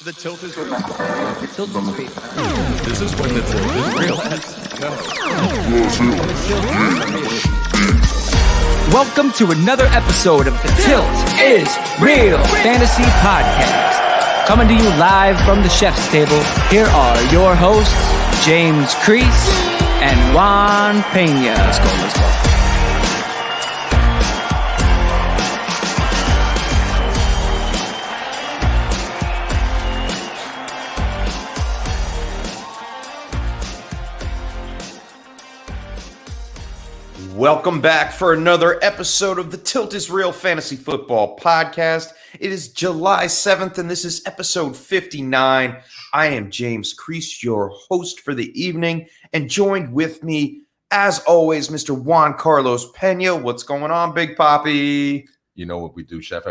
The tilt is real. Tilt is real. This is when the tilt is real. Welcome to another episode of The Tilt is Real Fantasy Podcast. Coming to you live from the chef's table, here are your hosts, James Crease and Juan Pena. Let's go. Welcome back for another episode of the Tilt is Real Fantasy Football Podcast. It is July 7th, and this is episode 59. I am James Crease, your host for the evening, and joined with me, as always, Mr. Juan Carlos Pena. What's going on, Big Papi? You know what we do, Chef.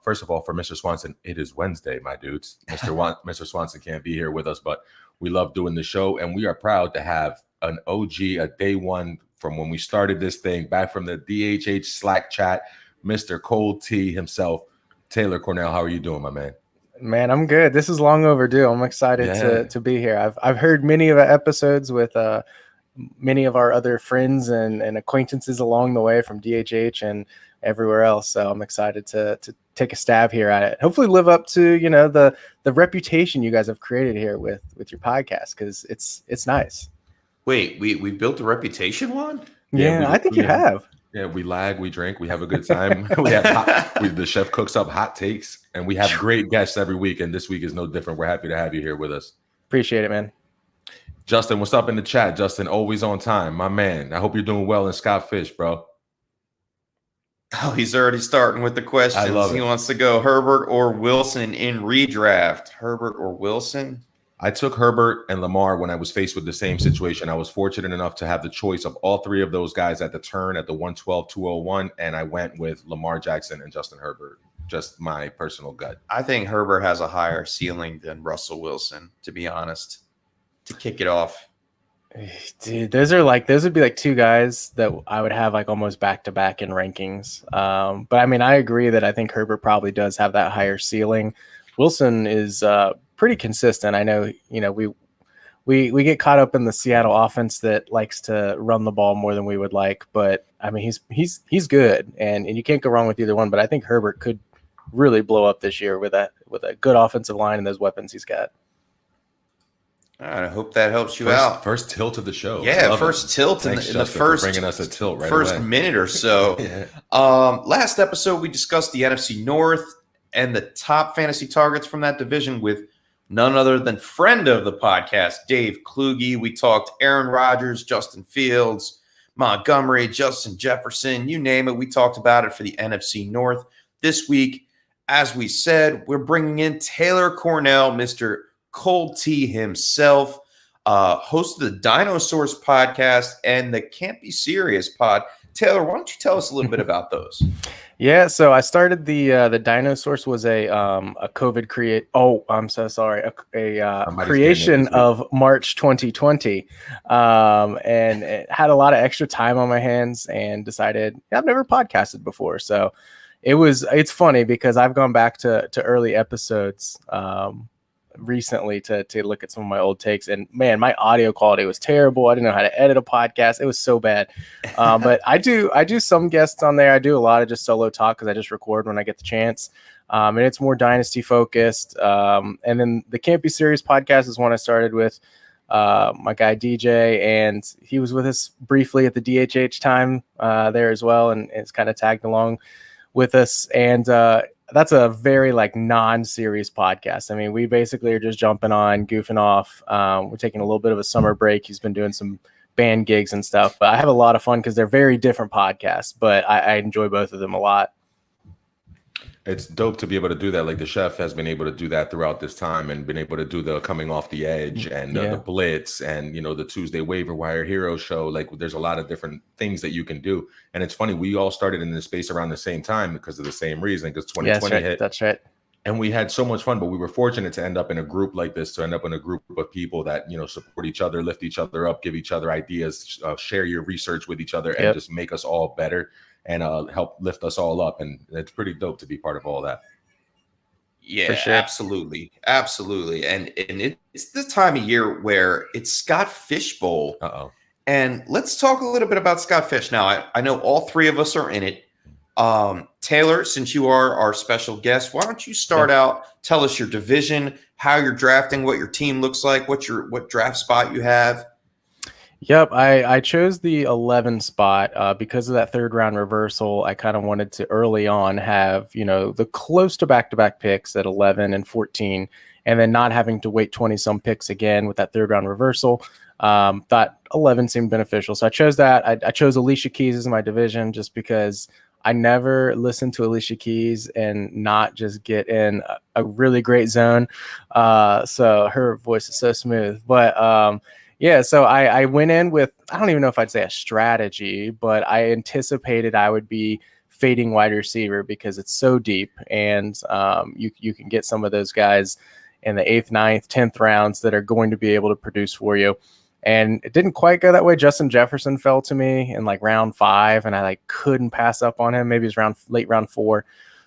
First of all, for Mr. Swanson, it is Wednesday, my dudes. Mr. Swanson can't be here with us, but we love doing the show, and we are proud to have an OG, a day one from when we started this thing, back from the DHH Slack chat, Mr. Cold T himself, Taylor Cornell. How are you doing, my man? Man, I'm good. This is long overdue. I'm excited to be here. I've heard many of the episodes with many of our other friends and acquaintances along the way from DHH and everywhere else. So I'm excited to take a stab here at it. Hopefully live up to, the reputation you guys have created here with your podcast, because it's nice. Wait, we built a reputation, Juan? Yeah, I think you have. Yeah, we lag, we drink, we have a good time. The chef cooks up hot takes, and we have great guests every week, and this week is no different. We're happy to have you here with us. Appreciate it, man. Justin, what's up in the chat? Justin, always on time, my man. I hope you're doing well in Scott Fish, bro. Oh, he's already starting with the questions. I love it. He wants to go Herbert or Wilson in redraft. Herbert or Wilson? I took Herbert and Lamar when I was faced with the same situation. I was fortunate enough to have the choice of all three of those guys at the turn at the 112, 201, and I went with Lamar Jackson and Justin Herbert. Just my personal gut. I think Herbert has a higher ceiling than Russell Wilson, to be honest, to kick it off. Dude, those would be like two guys that I would have like almost back to back in rankings. But I mean, I agree that I think Herbert probably does have that higher ceiling. Wilson is pretty consistent. I know, we get caught up in the Seattle offense that likes to run the ball more than we would like, but I mean, he's good, and you can't go wrong with either one. But I think Herbert could really blow up this year with a good offensive line and those weapons he's got. I hope that helps you out. First tilt of the show. Yeah, first tilt in the first bringing us a tilt right first away. minute or so. Yeah. Last episode we discussed the NFC North and the top fantasy targets from that division with none other than friend of the podcast, Dave Kluge. We talked Aaron Rodgers, Justin Fields, Montgomery, Justin Jefferson, you name it. We talked about it for the NFC North. This week, as we said, we're bringing in Taylor Cornell, Mr. Cold T himself, host of the Dinosaurs podcast and the Can't Be Serious pod. Taylor, why don't you tell us a little bit about those? Yeah, so I started the Dinosaurs was a COVID create. Oh, I'm so sorry. A creation of March 2020, and it had a lot of extra time on my hands, and decided I've never podcasted before, so it's funny because I've gone back to early episodes recently to look at some of my old takes, and man, my audio quality was terrible. I didn't know how to edit a podcast. It was so bad. But I do some guests on there. I do a lot of just solo talk because I just record when I get the chance. And it's more dynasty focused. And then the Can't Be Serious podcast is one I started with my guy DJ, and he was with us briefly at the DHH time there as well, and it's kind of tagged along with us. And that's a very non-serious podcast. I mean, we basically are just jumping on, goofing off. We're taking a little bit of a summer break. He's been doing some band gigs and stuff, but I have a lot of fun because they're very different podcasts, but I enjoy both of them a lot. It's dope to be able to do that. Like the chef has been able to do that throughout this time and been able to do the coming off the edge and the blitz and, the Tuesday waiver wire hero show. Like there's a lot of different things that you can do. And it's funny. We all started in this space around the same time because of the same reason, because 2020 hit. That's right. And we had so much fun, but we were fortunate to end up in a group like this, to end up in a group of people that, support each other, lift each other up, give each other ideas, share your research with each other, and just make us all better and help lift us all up. And it's pretty dope to be part of all that. Yeah, sure. absolutely. Absolutely. And it's the time of year where it's Scott Fish Bowl. Uh-oh. And let's talk a little bit about Scott Fish. Now, I know all three of us are in it. Taylor, since you are our special guest, why don't you start out, tell us your division, how you're drafting, what your team looks like, what draft spot you have. Yep, I chose the 11 spot because of that third round reversal. I kind of wanted to early on have, the close to back-to-back picks at 11 and 14, and then not having to wait 20 some picks again with that third round reversal. Thought 11 seemed beneficial. So I chose that. I chose Alicia Keys as my division just because I never listened to Alicia Keys and not just get in a really great zone. So her voice is so smooth, but yeah, so I went in with, I don't even know if I'd say a strategy, but I anticipated I would be fading wide receiver because it's so deep, and you can get some of those guys in the 8th, 9th, 10th rounds that are going to be able to produce for you. And it didn't quite go that way. Justin Jefferson fell to me in like round 5, and I couldn't pass up on him. Maybe it was late round 4.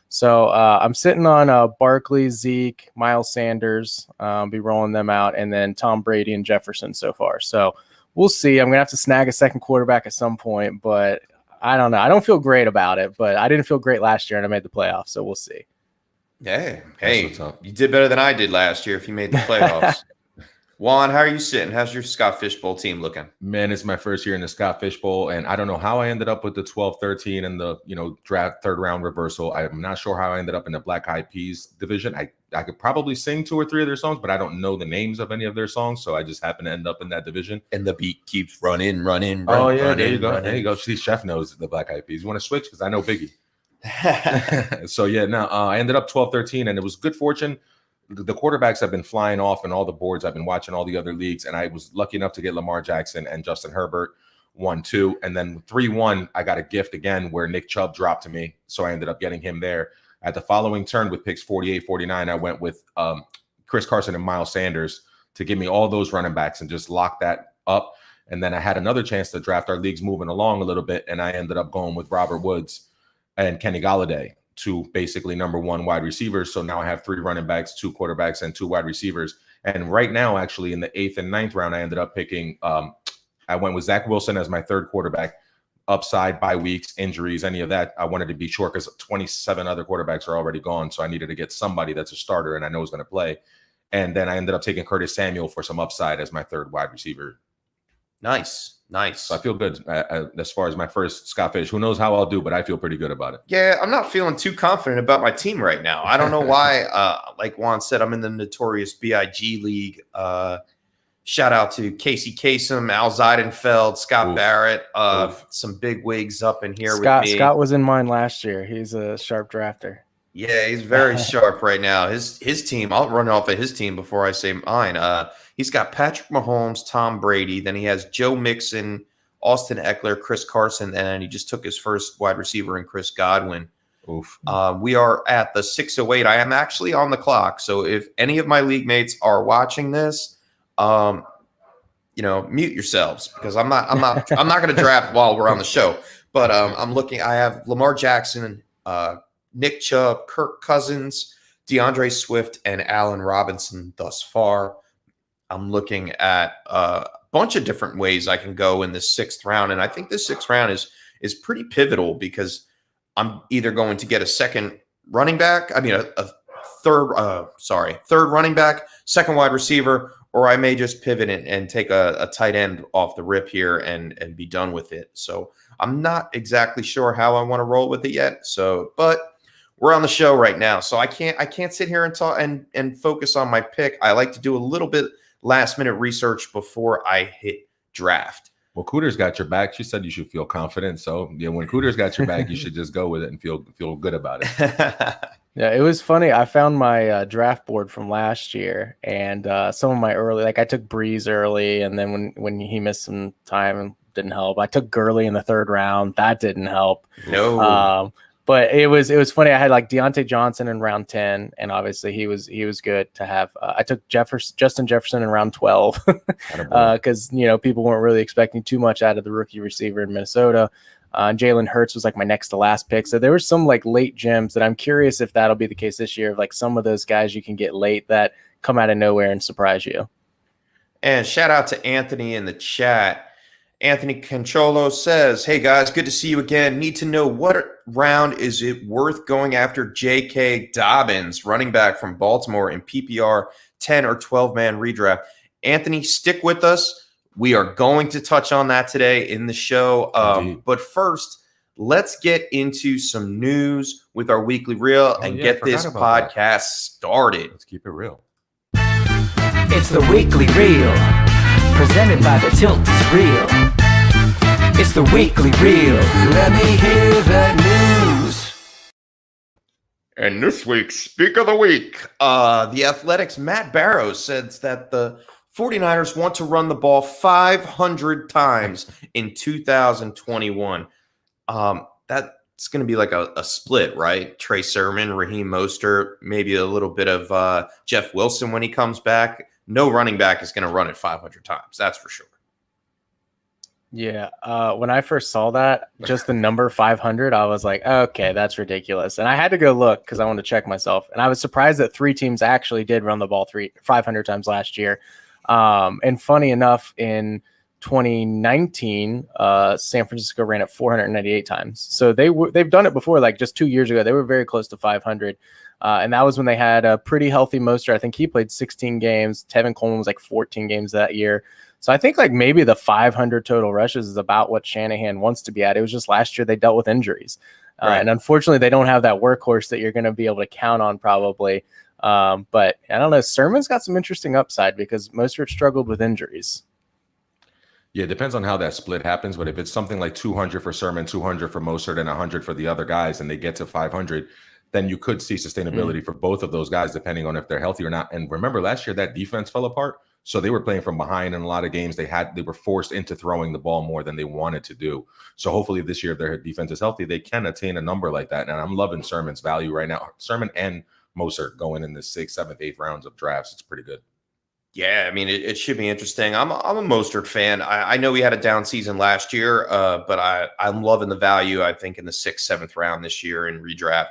So I'm sitting on Barkley, Zeke, Miles Sanders, be rolling them out, and then Tom Brady and Jefferson so far. So we'll see. I'm going to have to snag a second quarterback at some point, but I don't know. I don't feel great about it, but I didn't feel great last year, and I made the playoffs, so we'll see. Hey, you did better than I did last year if you made the playoffs. Juan, how are you sitting? How's your Scott Fish Bowl team looking? Man, it's my first year in the Scott Fish Bowl, and I don't know how I ended up with the 12-13 and the draft third round reversal. I'm not sure how I ended up in the Black Eyed Peas division. I could probably sing 2 or 3 of their songs, but I don't know the names of any of their songs, so I just happen to end up in that division. And the beat keeps running. Oh yeah, there you go. There you go. See, Chef knows the Black Eyed Peas. You want to switch? Because I know Biggie. So yeah, no, I ended up 12-13, and it was good fortune. The quarterbacks have been flying off in all the boards. I've been watching all the other leagues, and I was lucky enough to get Lamar Jackson and Justin Herbert 1-2. And then 3-1, I got a gift again where Nick Chubb dropped to me. So I ended up getting him there. At the following turn with picks 48, 49, I went with Chris Carson and Miles Sanders to give me all those running backs and just lock that up. And then I had another chance to draft. Our leagues moving along a little bit, and I ended up going with Robert Woods and Kenny Golladay, 2 basically number 1 wide receivers. So now I have 3 running backs, 2 quarterbacks, and 2 wide receivers. And right now, actually, in the 8th and 9th round, I ended up picking, I went with Zach Wilson as my 3rd quarterback. Upside, bye weeks, injuries, any of that. I wanted to be sure because 27 other quarterbacks are already gone. So I needed to get somebody that's a starter and I know is going to play. And then I ended up taking Curtis Samuel for some upside as my 3rd wide receiver. Nice. So I feel good as far as my first Scott Fish. Who knows how I'll do, but I feel pretty good about it. Yeah, I'm not feeling too confident about my team right now. I don't know why. Like Juan said, I'm in the notorious BIG league. Shout out to Casey Kasem, Al Zeidenfeld, Scott Barrett, some big wigs up in here with me. Scott was in mine last year. He's a sharp drafter. Yeah, he's very sharp right now. His team, I'll run off of his team before I say mine. He's got Patrick Mahomes, Tom Brady. Then he has Joe Mixon, Austin Eckler, Chris Carson, and then he just took his first wide receiver in Chris Godwin. Oof. We are at the 6:08. I am actually on the clock. So if any of my league mates are watching this, mute yourselves because I'm not going to draft while we're on the show. But I'm looking. I have Lamar Jackson, Nick Chubb, Kirk Cousins, DeAndre Swift, and Allen Robinson thus far. I'm looking at a bunch of different ways I can go in the 6th round, and I think the 6th round is pretty pivotal because I'm either going to get a second running back. I mean, a third running back, second wide receiver, or I may just pivot and take a tight end off the rip here and be done with it. So I'm not exactly sure how I want to roll with it yet. But we're on the show right now, so I can't sit here and talk and focus on my pick. I like to do a little bit last minute research before I hit draft. Well, Cooter's got your back. She said you should feel confident. So when Cooter's got your back, you should just go with it and feel good about it. Yeah, it was funny. I found my draft board from last year, and some of my early, like I took Breeze early, and then when he missed some time and didn't help, I took Gurley in the 3rd round. That didn't help. No. But it was funny. I had like Deontay Johnson in round 10, and obviously he was good to have. I took Justin Jefferson in round 12 because people weren't really expecting too much out of the rookie receiver in Minnesota. Jalen Hurts was like my next to last pick. So there were some like late gems that I'm curious if that'll be the case this year. Of like some of those guys you can get late that come out of nowhere and surprise you. And shout out to Anthony in the chat. Anthony Concholo says, hey guys, good to see you again. Need to know what round is it worth going after J.K. Dobbins, running back from Baltimore in PPR 10 or 12-man redraft. Anthony, stick with us. We are going to touch on that today in the show. But first, let's get into some news with our weekly reel and get this podcast started. Let's keep it real. It's the weekly reel, presented by The Tilt is Real. It's the weekly reel. Let me hear the news. And this week's Speak of the Week, the Athletics' Matt Barrows says that the 49ers want to run the ball 500 times in 2021. That's going to be like a split, right? Trey Sermon, Raheem Mostert, maybe a little bit of Jeff Wilson when he comes back. No running back is going to run it 500 times. That's for sure. Yeah. When I first saw that, just the number 500, I was like, okay, that's ridiculous. And I had to go look because I wanted to check myself. And I was surprised that 3 teams actually did run the ball 500 times last year. And funny enough, in 2019, San Francisco ran it 498 times. So they've done it before, like just 2 years ago. They were very close to 500. And that was when they had a pretty healthy Mostert. I think he played 16 games. Tevin Coleman was like 14 games that year. So I think like maybe the 500 total rushes is about what Shanahan wants to be at. It was just last year they dealt with injuries. Right. And unfortunately, they don't have that workhorse that you're going to be able to count on probably. But I don't know. Sermon's got some interesting upside because Mostert struggled with injuries. Yeah, it depends on how that split happens. But if it's something like 200 for Sermon, 200 for Mostert, and 100 for the other guys, and they get to 500, then you could see sustainability for both of those guys, depending on if they're healthy or not. And remember, last year that defense fell apart. So they were playing from behind in a lot of games. They were forced into throwing the ball more than they wanted to do. So hopefully this year, if their defense is healthy, they can attain a number like that. And I'm loving Sermon's value right now. Sermon and Mostert going in the 6th, 7th, 8th rounds of drafts. It's pretty good. Yeah, I mean, it should be interesting. I'm a Mostert fan. I know he had a down season last year, but I'm loving the value, I think, in the 6th, 7th round this year in redraft.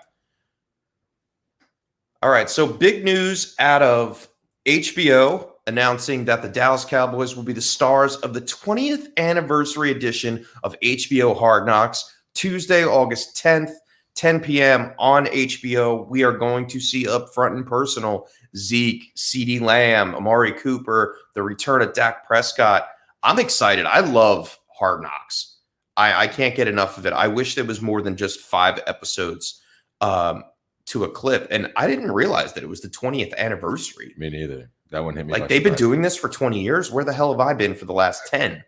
All right, so big news out of HBO announcing that the Dallas Cowboys will be the stars of the 20th anniversary edition of HBO Hard Knocks, Tuesday, August 10th, 10 p.m. on HBO. We are going to see up front and personal Zeke, CeeDee Lamb, Amari Cooper, the return of Dak Prescott. I'm excited. I love Hard Knocks. I can't get enough of it. I wish there was more than just 5 episodes to a clip. And I didn't realize that it was the 20th anniversary. Me neither. That one hit me. Like they've been doing this for 20 years. Where the hell have I been for the last 10?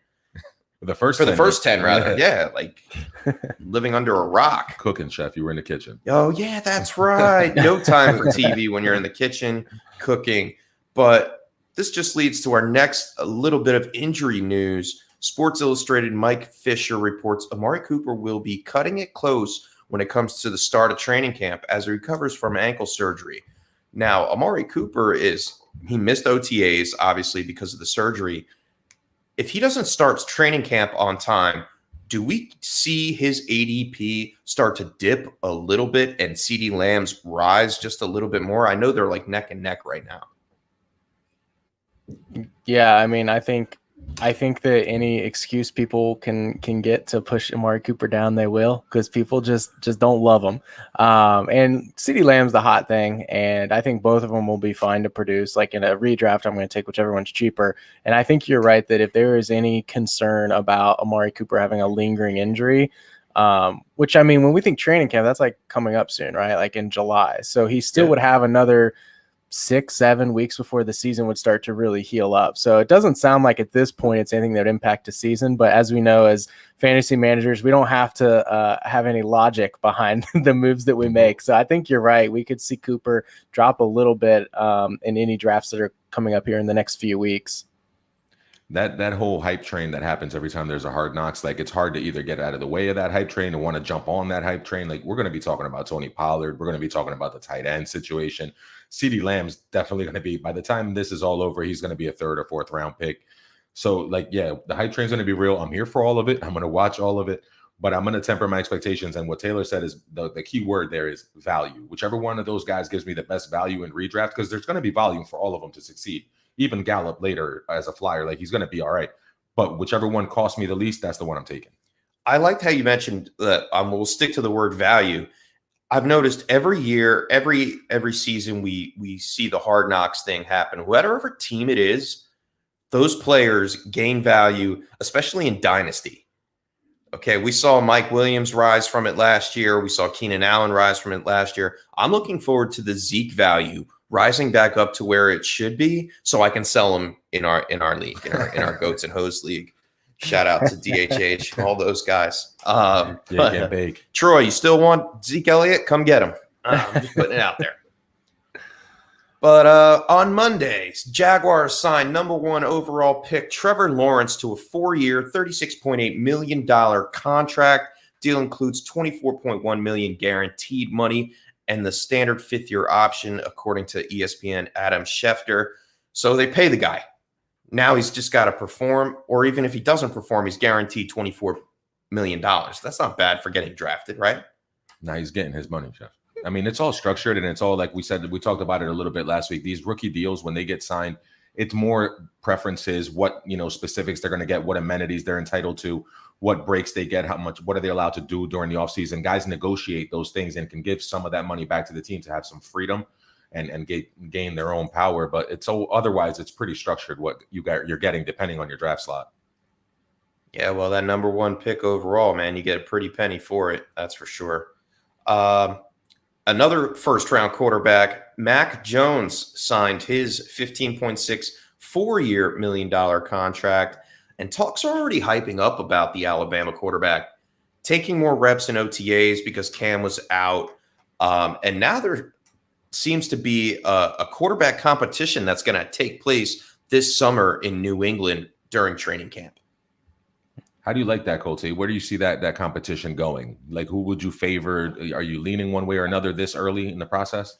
The first 10, rather. Yeah, like living under a rock. Cooking, chef. You were in the kitchen. Oh, yeah, that's right. No time for TV when you're in the kitchen cooking. But this just leads to our next little bit of injury news. Sports Illustrated Mike Fisher reports Amari Cooper will be cutting it close when it comes to the start of training camp as he recovers from ankle surgery. Now, Amari Cooper he missed OTAs, obviously, because of the surgery. If he doesn't start training camp on time, do we see his ADP start to dip a little bit and CeeDee Lamb's rise just a little bit more? I know they're like neck and neck right now. Yeah, I mean, I think that any excuse people can get to push Amari Cooper down, they will, because people just don't love him. And CeeDee Lamb's the hot thing, and I think both of them will be fine to produce. Like in a redraft, I'm going to take whichever one's cheaper. And I think you're right that if there is any concern about Amari Cooper having a lingering injury, which I mean, when we think training camp, that's like coming up soon, right? Like in July. So he still would have another 6-7 weeks before the season would start to really heal up. So it doesn't sound like at this point it's anything that would impact the season. But as we know, as fantasy managers, we don't have to have any logic behind the moves that we make. So I think you're right. We could see Cooper drop a little bit in any drafts that are coming up here in the next few weeks. That whole hype train that happens every time there's a Hard Knocks, like it's hard to either get out of the way of that hype train and want to jump on that hype train. Like we're going to be talking about Tony Pollard. We're going to be talking about the tight end situation. CeeDee Lamb's definitely going to be, by the time this is all over, he's going to be a 3rd or 4th round pick. So like, yeah, the hype train's going to be real. I'm here for all of it. I'm going to watch all of it. But I'm going to temper my expectations. And what Taylor said is the key word there is value. Whichever one of those guys gives me the best value in redraft, because there's going to be volume for all of them to succeed. Even Gallup later as a flyer, like he's going to be all right. But whichever one costs me the least, that's the one I'm taking. I liked how you mentioned that we'll stick to the word value. I've noticed every year, every season, we see the Hard Knocks thing happen. Whatever team it is, those players gain value, especially in Dynasty. Okay, we saw Mike Williams rise from it last year. We saw Keenan Allen rise from it last year. I'm looking forward to the Zeke value rising back up to where it should be, so I can sell him in our league, in our Goats and Hoes league. Shout out to DHH, all those guys. Troy, you still want Zeke Elliott? Come get him. I'm just putting it out there. But on Monday, Jaguars signed number 1 overall pick Trevor Lawrence to a 4-year, $36.8 million contract. Deal includes $24.1 million guaranteed money and the standard 5th-year option, according to ESPN Adam Schefter. So they pay the guy. Now he's just got to perform, or even if he doesn't perform, he's guaranteed $24 million. That's not bad for getting drafted, right? Now he's getting his money, Chef. I mean, it's all structured, and it's all like we said. We talked about it a little bit last week. These rookie deals, when they get signed, it's more preferences, what specifics they're going to get, what amenities they're entitled to, what breaks they get, what are they allowed to do during the offseason. Guys negotiate those things and can give some of that money back to the team to have some freedom and gain their own power. But otherwise, it's pretty structured what you're getting depending on your draft slot. Yeah, well, that number 1 pick overall, man, you get a pretty penny for it. That's for sure. Another first-round quarterback, Mac Jones, signed his $15.6 4-year million contract, and talks are already hyping up about the Alabama quarterback taking more reps in OTAs because Cam was out, and now there seems to be a quarterback competition that's going to take place this summer in New England during training camp. How do you like that, Colty? Where do you see that competition going? Like, who would you favor? Are you leaning one way or another this early in the process?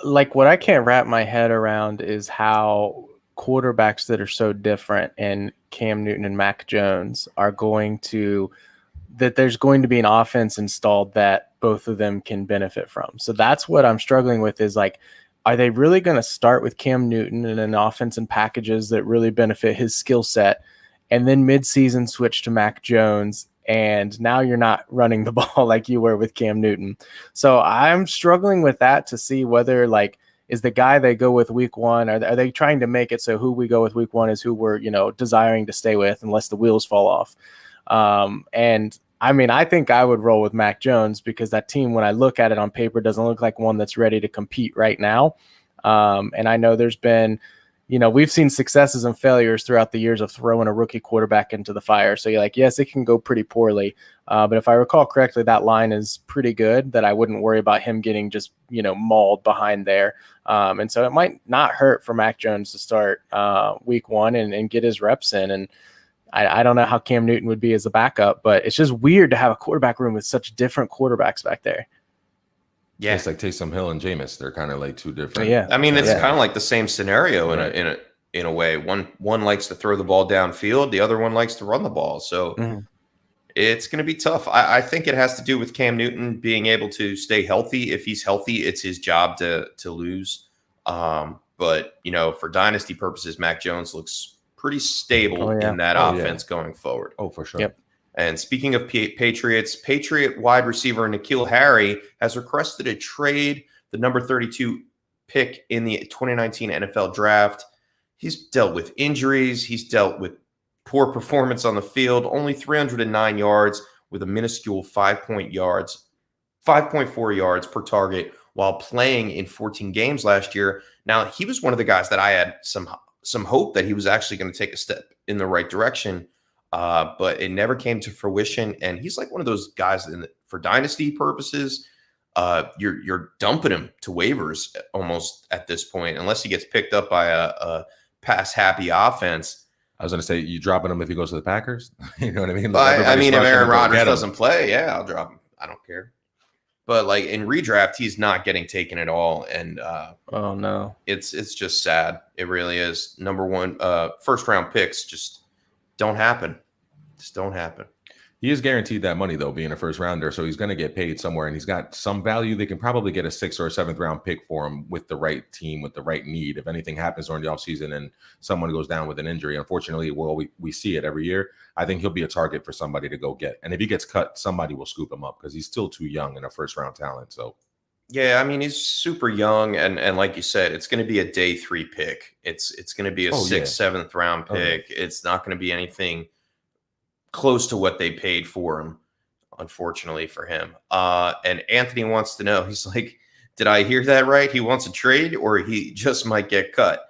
Like, what I can't wrap my head around is how quarterbacks that are so different in Cam Newton and Mac Jones are that there's going to be an offense installed that both of them can benefit from. So that's what I'm struggling with is like, are they really going to start with Cam Newton and an offense and packages that really benefit his skill set, and then mid-season switch to Mac Jones, and now you're not running the ball like you were with Cam Newton? So I'm struggling with that to see whether, like, is the guy they go with week 1, are they trying to make it so who we go with week 1 is who we're, desiring to stay with unless the wheels fall off? And I mean, I think I would roll with Mac Jones because that team, when I look at it on paper, doesn't look like one that's ready to compete right now. And I know there's been, we've seen successes and failures throughout the years of throwing a rookie quarterback into the fire. So you're like, yes, it can go pretty poorly. But if I recall correctly, that line is pretty good that I wouldn't worry about him getting just, mauled behind there. And so it might not hurt for Mac Jones to start week 1 and get his reps in. And I don't know how Cam Newton would be as a backup, but it's just weird to have a quarterback room with such different quarterbacks back there. Yeah, it's like Taysom Hill and Jameis. They're kind of like two different. Yeah, I mean, it's kind of like the same scenario in a way. One likes to throw the ball downfield, the other one likes to run the ball. So it's going to be tough. I think it has to do with Cam Newton being able to stay healthy. If he's healthy, it's his job to lose. But for dynasty purposes, Mac Jones looks pretty stable in that offense going forward. Oh, for sure. Yep. And speaking of Patriots, Patriot wide receiver N'Keal Harry has requested a trade, the number 32 pick in the 2019 NFL draft. He's dealt with injuries. He's dealt with poor performance on the field, only 309 yards with a minuscule 5.4 yards per target while playing in 14 games last year. Now, he was one of the guys that I had some hope that he was actually going to take a step in the right direction. But it never came to fruition. And he's like one of those guys for dynasty purposes, you're dumping him to waivers almost at this point, unless he gets picked up by a pass-happy offense. I was going to say, you dropping him if he goes to the Packers? You know what I mean? Like if Aaron Rodgers doesn't play, I'll drop him. I don't care. But like in redraft, he's not getting taken at all. And oh no, it's just sad. It really is. Number 1 first-round picks just don't happen. Just don't happen. He is guaranteed that money, though, being a first rounder. So he's going to get paid somewhere, and he's got some value. They can probably get a 6th or 7th round pick for him with the right team, with the right need. If anything happens during the offseason and someone goes down with an injury, unfortunately, we see it every year. I think he'll be a target for somebody to go get. And if he gets cut, somebody will scoop him up because he's still too young and a first round talent. So, yeah, I mean, he's super young. And like you said, it's going to be a day 3 pick. It's going to be a 6th, 7th round pick. It's not going to be anything close to what they paid for him, unfortunately for him. And Anthony wants to know, he's like, did I hear that right? He wants a trade or he just might get cut?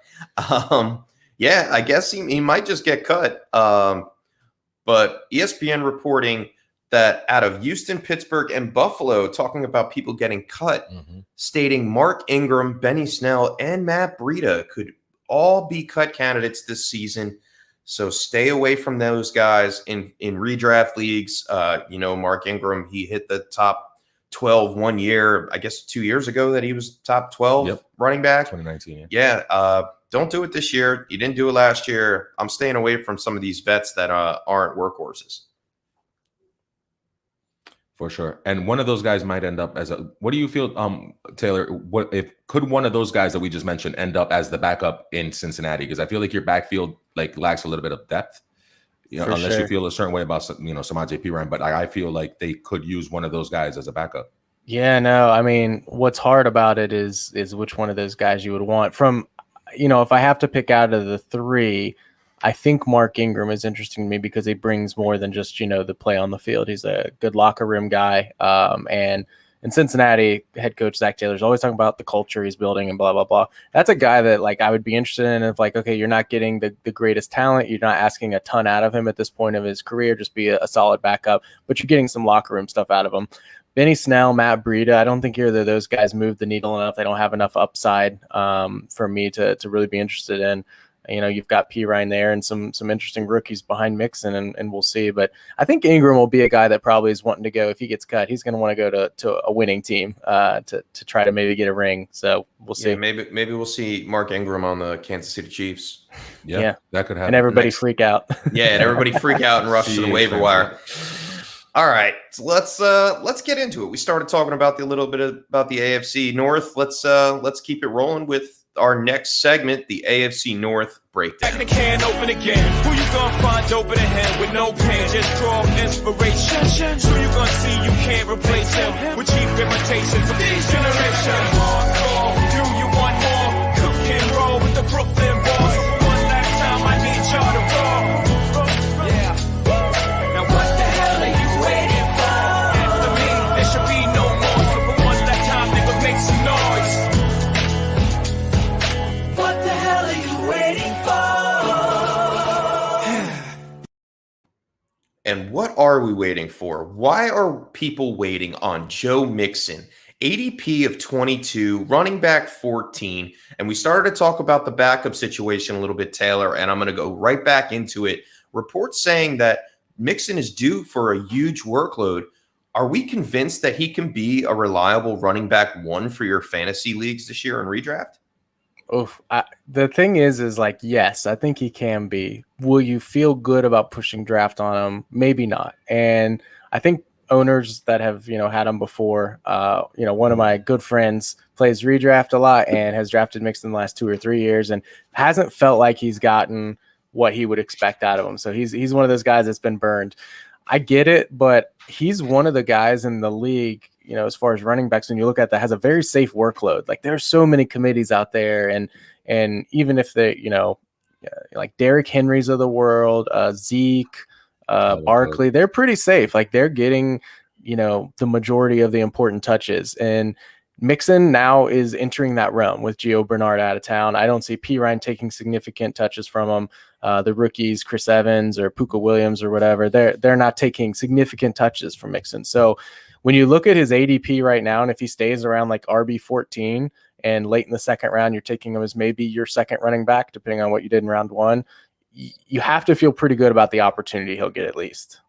Yeah, I guess he might just get cut. But ESPN reporting that out of Houston, Pittsburgh, and Buffalo, talking about people getting cut, stating Mark Ingram, Benny Snell, and Matt Breida could all be cut candidates this season. So stay away from those guys in redraft leagues. Mark Ingram, he hit the top 12 1 year, I guess 2 years ago that he was top 12 running back. 2019. Yeah. Don't do it this year. You didn't do it last year. I'm staying away from some of these vets that aren't workhorses. For sure. And one of those guys might end up as what do you feel, Taylor, could one of those guys that we just mentioned end up as the backup in Cincinnati? Because I feel like your backfield lacks a little bit of depth, unless you feel a certain way about, Samaje Perine, but I feel like they could use one of those guys as a backup. Yeah, no, I mean, what's hard about it is which one of those guys you would want from, if I have to pick out of the 3, I think Mark Ingram is interesting to me because he brings more than just, the play on the field. He's a good locker room guy. And in Cincinnati, head coach Zach Taylor's always talking about the culture he's building and blah, blah, blah. That's a guy that I would be interested in if okay, you're not getting the greatest talent. You're not asking a ton out of him at this point of his career, just be a solid backup, but you're getting some locker room stuff out of him. Benny Snell, Matt Breida, I don't think either of those guys move the needle enough. They don't have enough upside for me to really be interested in. You've got Perine there and some interesting rookies behind Mixon, and we'll see. But I think Ingram will be a guy that probably is wanting to go. If he gets cut, he's going to want to go to a winning team to try to maybe get a ring. So we'll see. Yeah, maybe we'll see Mark Ingram on the Kansas City Chiefs. Yeah, that could happen. And everybody freak out. Yeah, and everybody freak out and rush to the waiver wire. All right, so let's get into it. We started talking about a little bit about the AFC North. Let's keep it rolling with our next segment, the AFC North breakdown. The can open again. Who you gonna find open ahead with no pen? Just draw inspiration. Who you gonna see you can't replace him with cheap imitations of these generations? Hardcore, do you want more? Cook and roll with the Brooklyn boys. One last time, I need y'all to roll. Yeah. Now what the hell are you waiting for? After me, there should be no more. So for one last time, nigga, make some noise. What the hell are you waiting for? And what are we waiting for? Why are people waiting on Joe Mixon? ADP of 22, running back 14. And we started to talk about the backup situation a little bit, Taylor, and I'm going to go right back into it. Reports saying that Mixon is due for a huge workload. Are we convinced that he can be a reliable running back 1 for your fantasy leagues this year in redraft? The thing is yes, I think he can be. Will you feel good about pushing draft on him? Maybe not. And I think owners that have, had him before, one of my good friends plays redraft a lot and has drafted Mixon the last 2 or 3 years and hasn't felt like he's gotten what he would expect out of him. So he's one of those guys that's been burned. I get it, but he's one of the guys in the league, as far as running backs, when you look at that, has a very safe workload. There are so many committees out there, and even if they, like Derrick Henry's of the world, Zeke, Barkley, they're pretty safe. They're getting, the majority of the important touches. And Mixon now is entering that realm with Gio Bernard out of town. I don't see Perine taking significant touches from him. The rookies, Chris Evans or Puka Williams or whatever, they're not taking significant touches from Mixon. So when you look at his ADP right now, and if he stays around RB 14 and late in the second round, you're taking him as maybe your second running back, depending on what you did in round 1, you have to feel pretty good about the opportunity he'll get at least.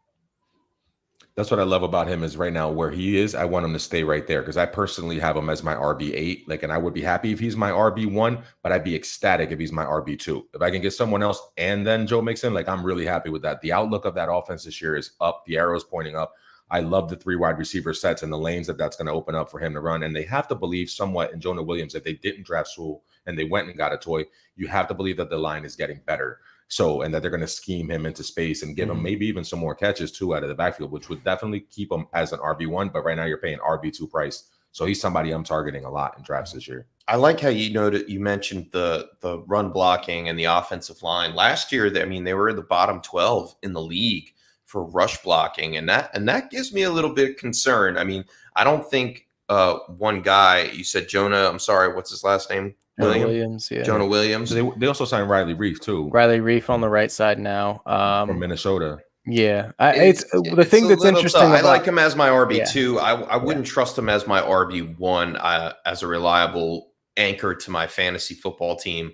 That's what I love about him is right now where he is, I want him to stay right there because I personally have him as my RB8. Like, and I would be happy if he's my RB1, but I'd be ecstatic if he's my RB2. If I can get someone else and then Joe Mixon, like I'm really happy with that. The outlook of that offense this year is up. The arrow's pointing up. I love the 3 wide receiver sets and the lanes that's going to open up for him to run. And they have to believe somewhat in Jonah Williams. If they didn't draft Sewell and they went and got a toy, you have to believe that the line is getting better. So, and that they're going to scheme him into space and give him maybe even some more catches too out of the backfield, which would definitely keep him as an RB1. But right now you're paying RB2 price. So he's somebody I'm targeting a lot in drafts this year. I like how you mentioned the run blocking and the offensive line. Last year, they were in the bottom 12 in the league for rush blocking. And that gives me a little bit of concern. I mean, I don't think one guy, you said Jonah, I'm sorry, what's his last name? Williams, yeah. Jonah Williams. They also signed Riley Reef too. Riley Reef on the right side now. From Minnesota. Yeah. It's the thing that's interesting. I like him as my RB2. I wouldn't trust him as my RB1 as a reliable anchor to my fantasy football team.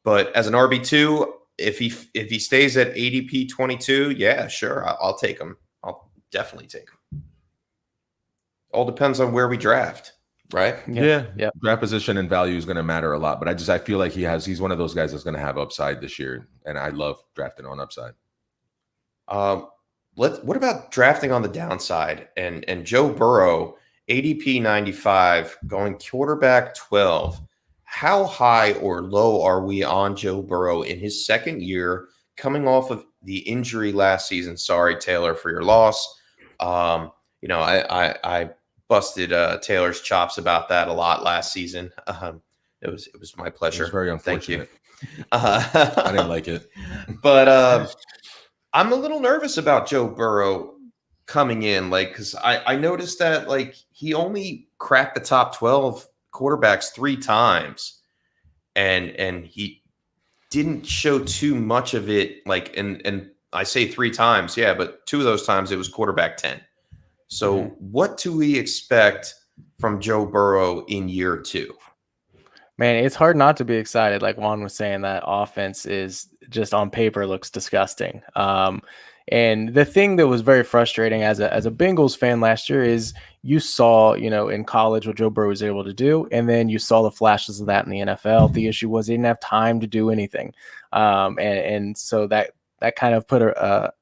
But as an RB2, if he stays at ADP 22, yeah, sure. I'll take him. I'll definitely take him. All depends on where we draft. Right. Yeah. Draft position and value is going to matter a lot, but I feel like he's one of those guys that's going to have upside this year, and I love drafting on upside. What about drafting on the downside? And Joe Burrow, ADP 95, going quarterback 12. How high or low are we on Joe Burrow in his second year, coming off of the injury last season? Sorry, Taylor, for your loss. I busted Taylor's chops about that a lot last season. It was my pleasure. It was very unfortunate. Thank you. I didn't like it. But I'm a little nervous about Joe Burrow coming in, because I noticed that he only cracked the top 12 quarterbacks 3 times, and he didn't show too much of it. And I say 3 times, yeah, but 2 of those times it was quarterback 10. So what do we expect from Joe Burrow in year 2? Man, it's hard not to be excited. Like Juan was saying, that offense is just on paper looks disgusting. And the thing that was very frustrating as a Bengals fan last year is you saw, in college what Joe Burrow was able to do, and then you saw the flashes of that in the NFL. The issue was he didn't have time to do anything. And so that kind of put a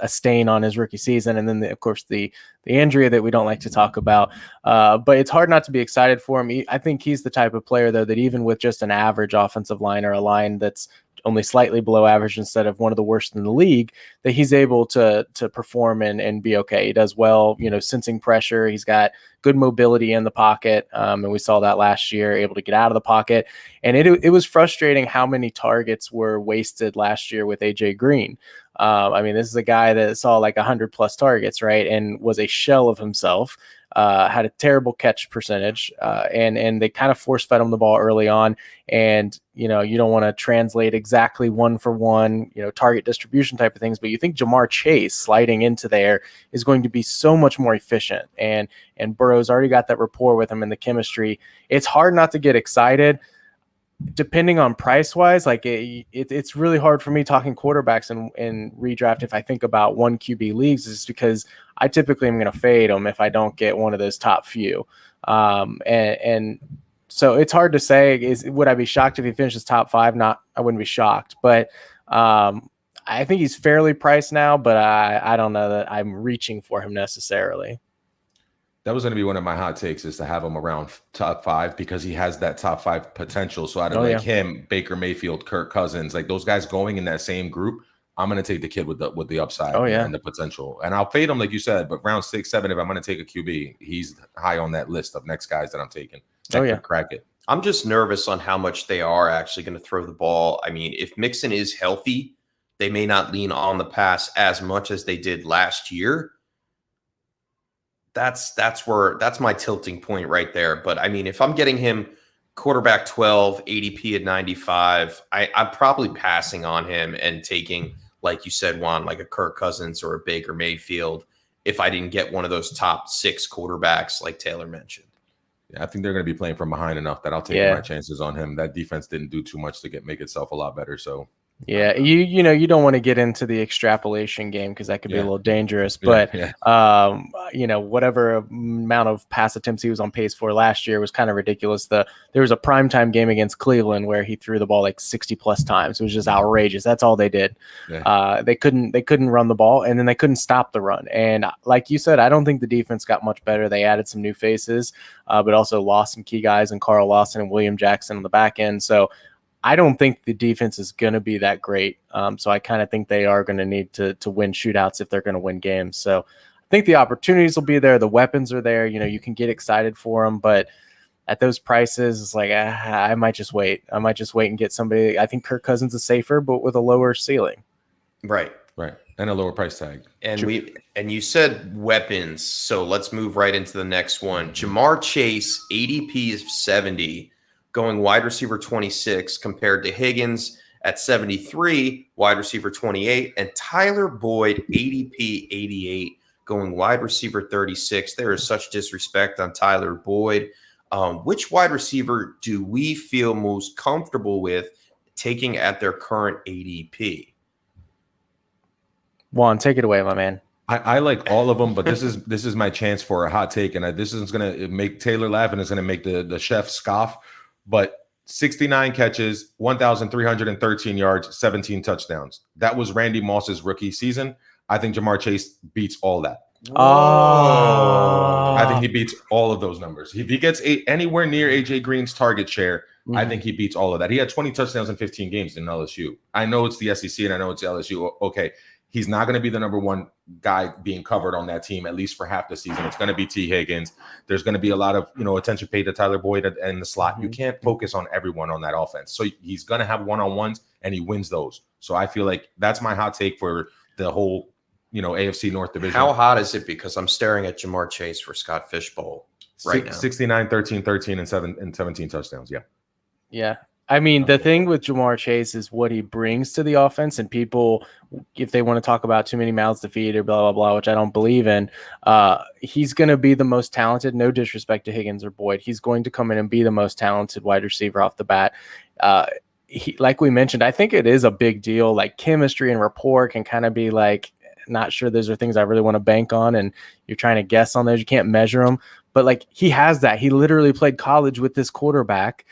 stain on his rookie season. And then, of course, the injury that we don't like to talk about. But it's hard not to be excited for him. I think he's the type of player, though, that even with just an average offensive line or a line that's only slightly below average instead of one of the worst in the league, that he's able to perform and be okay. He does well, sensing pressure. He's got good mobility in the pocket. And we saw that last year, able to get out of the pocket. And it was frustrating how many targets were wasted last year with AJ Green. This is a guy that saw 100+ targets, right? And was a shell of himself, had a terrible catch percentage, and they kind of force-fed him the ball early on. And, you don't want to translate exactly one for one, target distribution type of things, but you think Jamar Chase sliding into there is going to be so much more efficient. And Burrow's already got that rapport with him and the chemistry. It's hard not to get excited. Depending on price wise, it's really hard for me talking quarterbacks in redraft. If I think about 1 QB leagues, is because I typically am going to fade them if I don't get one of those top few. And so it's hard to say, would I be shocked if he finishes top 5? I wouldn't be shocked, but I think he's fairly priced now, but I don't know that I'm reaching for him necessarily. That was going to be one of my hot takes, is to have him around top 5 because he has that top 5 potential. So out of him, Baker Mayfield, Kirk Cousins, those guys going in that same group, I'm going to take the kid with the upside and the potential. And I'll fade him, like you said, but round 6, 7, if I'm going to take a QB, he's high on that list of next guys that I'm taking. Crack it. I'm just nervous on how much they are actually going to throw the ball. If Mixon is healthy, they may not lean on the pass as much as they did last year. That's my tilting point right there. But if I'm getting him quarterback 12, ADP at 95, I'm probably passing on him and taking, like you said, Juan, a Kirk Cousins or a Baker Mayfield, if I didn't get one of those top 6 quarterbacks like Taylor mentioned. Yeah, I think they're going to be playing from behind enough that I'll take my chances on him. That defense didn't do too much to make itself a lot better. So Yeah, you don't want to get into the extrapolation game because that could be a little dangerous. But whatever amount of pass attempts he was on pace for last year was kind of ridiculous. There was a primetime game against Cleveland where he threw the ball like 60 plus times. It was just outrageous. That's all they did. Yeah. They couldn't run the ball, and then they couldn't stop the run. And like you said, I don't think the defense got much better. They added some new faces, but also lost some key guys in Carl Lawson and William Jackson on the back end. So I don't think the defense is going to be that great. So I kind of think they are going to need to win shootouts if they're going to win games. So I think the opportunities will be there. The weapons are there. You can get excited for them, but at those prices, it's like, I might just wait. I might just wait and get somebody. I think Kirk Cousins is safer, but with a lower ceiling. Right. And a lower price tag. And you said weapons. So let's move right into the next one. Jamar Chase, ADP is 70. Going wide receiver 26 compared to Higgins at 73, wide receiver 28, and Tyler Boyd, ADP 88, going wide receiver 36. There is such disrespect on Tyler Boyd. Which wide receiver do we feel most comfortable with taking at their current ADP? Juan, take it away, my man. I like all of them, but this is my chance for a hot take, and this is going to make Taylor laugh, and it's going to make the chef scoff. But 69 catches, 1,313 yards, 17 touchdowns. That was Randy Moss's rookie season. I think Jamar Chase beats all that. Oh, I think he beats all of those numbers. If he gets anywhere near AJ Green's target share, I think he beats all of that. He had 20 touchdowns in 15 games in LSU. I know it's the SEC and I know it's LSU. Okay, he's not going to be the number one guy being covered on that team, at least for half the season. It's going to be T. Higgins. There's going to be a lot of attention paid to Tyler Boyd in the slot. You can't focus on everyone on that offense. So he's going to have one-on-ones, and he wins those. So I feel like that's my hot take for the whole AFC North division. How hot is it? Because I'm staring at Jamar Chase for Scott Fishbowl right now. 69, 13, 13, and 17 touchdowns. Yeah. Yeah. I mean, the thing with Jamar Chase is what he brings to the offense, and people, if they want to talk about too many mouths to feed or blah, blah, blah, which I don't believe in, he's going to be the most talented, no disrespect to Higgins or Boyd. He's going to come in and be the most talented wide receiver off the bat. Like we mentioned, I think it is a big deal. Like chemistry and rapport can kind of be like, not sure those are things I really want to bank on, and you're trying to guess on those. You can't measure them, but like he has that. He literally played college with this quarterback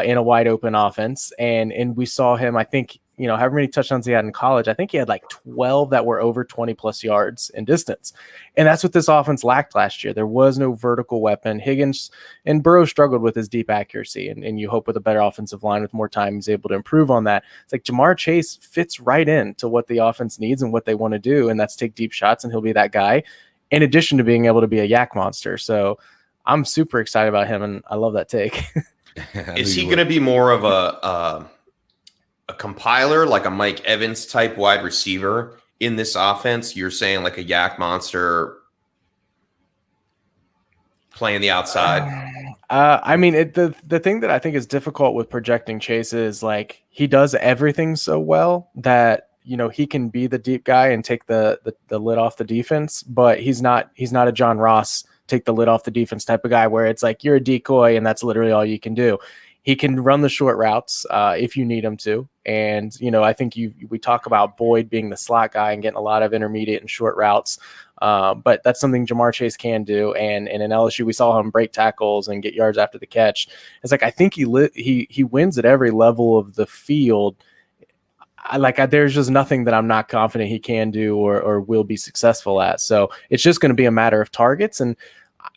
in a wide open offense. And we saw him, I think, however many touchdowns he had in college, I think he had like 12 that were over 20 plus yards in distance. And that's what this offense lacked last year. There was no vertical weapon. Higgins and Burrow struggled with his deep accuracy, and you hope with a better offensive line with more time, he's able to improve on that. It's like Jamar Chase fits right into what the offense needs and what they want to do. And that's take deep shots, and he'll be that guy in addition to being able to be a yak monster. So I'm super excited about him, and I love that take. Is he going to be more of a compiler, like a Mike Evans type wide receiver in this offense? You're saying like a yak monster playing the outside? I mean, the thing that I think is difficult with projecting Chase is like he does everything so well that he can be the deep guy and take the lid off the defense, but he's not a John Ross take the lid off the defense type of guy where it's like you're a decoy and that's literally all you can do. He can run the short routes if you need him to. And, I think we talk about Boyd being the slot guy and getting a lot of intermediate and short routes. But that's something Jamar Chase can do. And in LSU, we saw him break tackles and get yards after the catch. It's like, I think he wins at every level of the field. There's just nothing that I'm not confident he can do or will be successful at. So it's just going to be a matter of targets. And,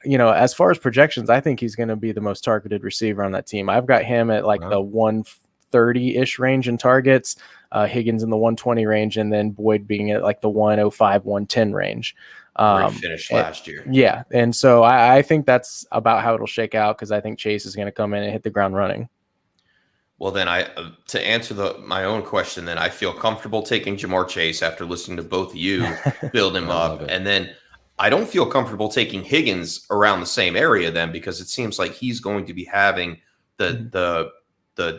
as far as projections, I think he's going to be the most targeted receiver on that team. I've got him at the 130-ish range in targets, Higgins in the 120 range, and then Boyd being at like the 105, 110 range. Where he finished last year. Yeah. And so I think that's about how it'll shake out, because I think Chase is going to come in and hit the ground running. Well, then to answer my own question, then I feel comfortable taking Jamar Chase after listening to both of you build him up. And then I don't feel comfortable taking Higgins around the same area then, because it seems like he's going to be having the